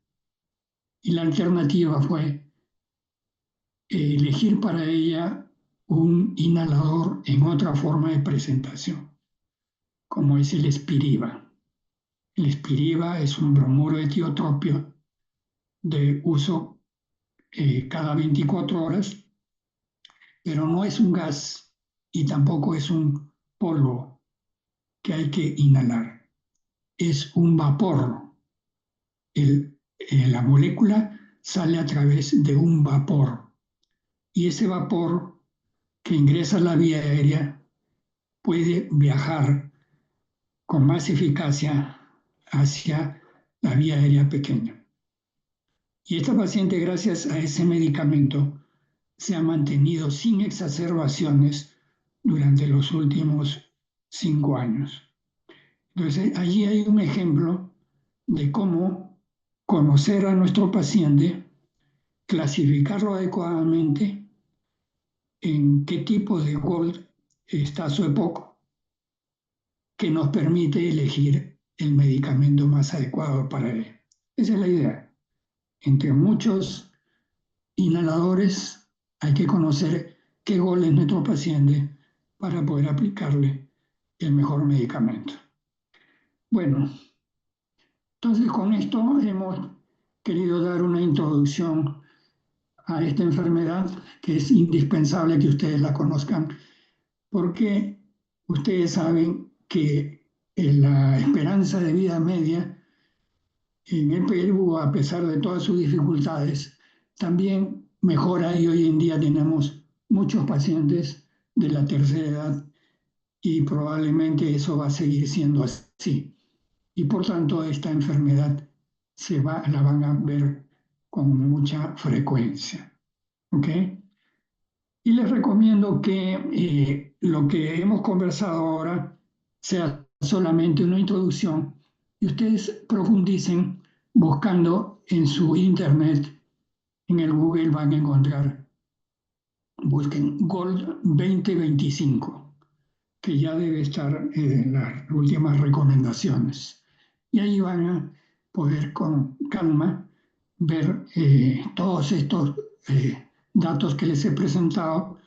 [SPEAKER 1] Y la alternativa fue elegir para ella un inhalador en otra forma de presentación, como es el Spiriva. El Spiriva es un bromuro de tiotropio de uso cada 24 horas, pero no es un gas y tampoco es un polvo que hay que inhalar. Es un vapor. La molécula sale a través de un vapor y ese vapor que ingresa a la vía aérea puede viajar con más eficacia hacia la vía aérea pequeña. Y esta paciente, gracias a ese medicamento, se ha mantenido sin exacerbaciones durante los últimos 5 años. Entonces, allí hay un ejemplo de cómo conocer a nuestro paciente, clasificarlo adecuadamente, en qué tipo de GOLD está su EPOC, que nos permite elegir el medicamento más adecuado para él. Esa es la idea. Entre muchos inhaladores hay que conocer qué GOLD es nuestro paciente para poder aplicarle el mejor medicamento. Bueno, entonces con esto hemos querido dar una introducción a esta enfermedad que es indispensable que ustedes la conozcan porque ustedes saben que la esperanza de vida media en el Perú, a pesar de todas sus dificultades, también mejora y hoy en día tenemos muchos pacientes de la tercera edad y probablemente eso va a seguir siendo así. Y por tanto esta enfermedad la van a ver con mucha frecuencia. ¿Ok? Y les recomiendo que lo que hemos conversado ahora sea solamente una introducción y ustedes profundicen buscando en su internet, en el Google van a encontrar, busquen Gold 2025, que ya debe estar en las últimas recomendaciones. Y ahí van a poder con calma ver todos estos datos que les he presentado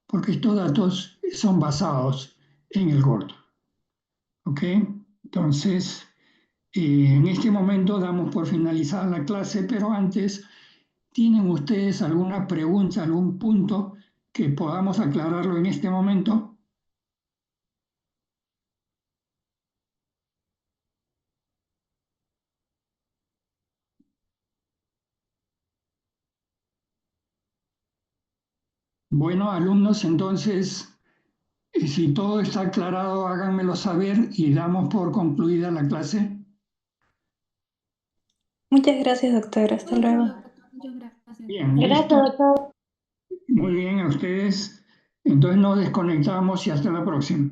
[SPEAKER 1] porque estos datos son basados en el gordo. ¿Ok? Entonces, en este momento damos por finalizada la clase, pero antes, ¿tienen ustedes alguna pregunta, algún punto que podamos aclararlo en este momento? Bueno, alumnos, entonces, si todo está aclarado, háganmelo saber y damos por concluida la clase.
[SPEAKER 3] Muchas gracias, doctor. Hasta luego.
[SPEAKER 4] Muchas gracias.
[SPEAKER 1] Bien,
[SPEAKER 3] Gracias,
[SPEAKER 1] listo.
[SPEAKER 3] doctor.
[SPEAKER 1] Muy bien, a ustedes. Entonces nos desconectamos y hasta la próxima.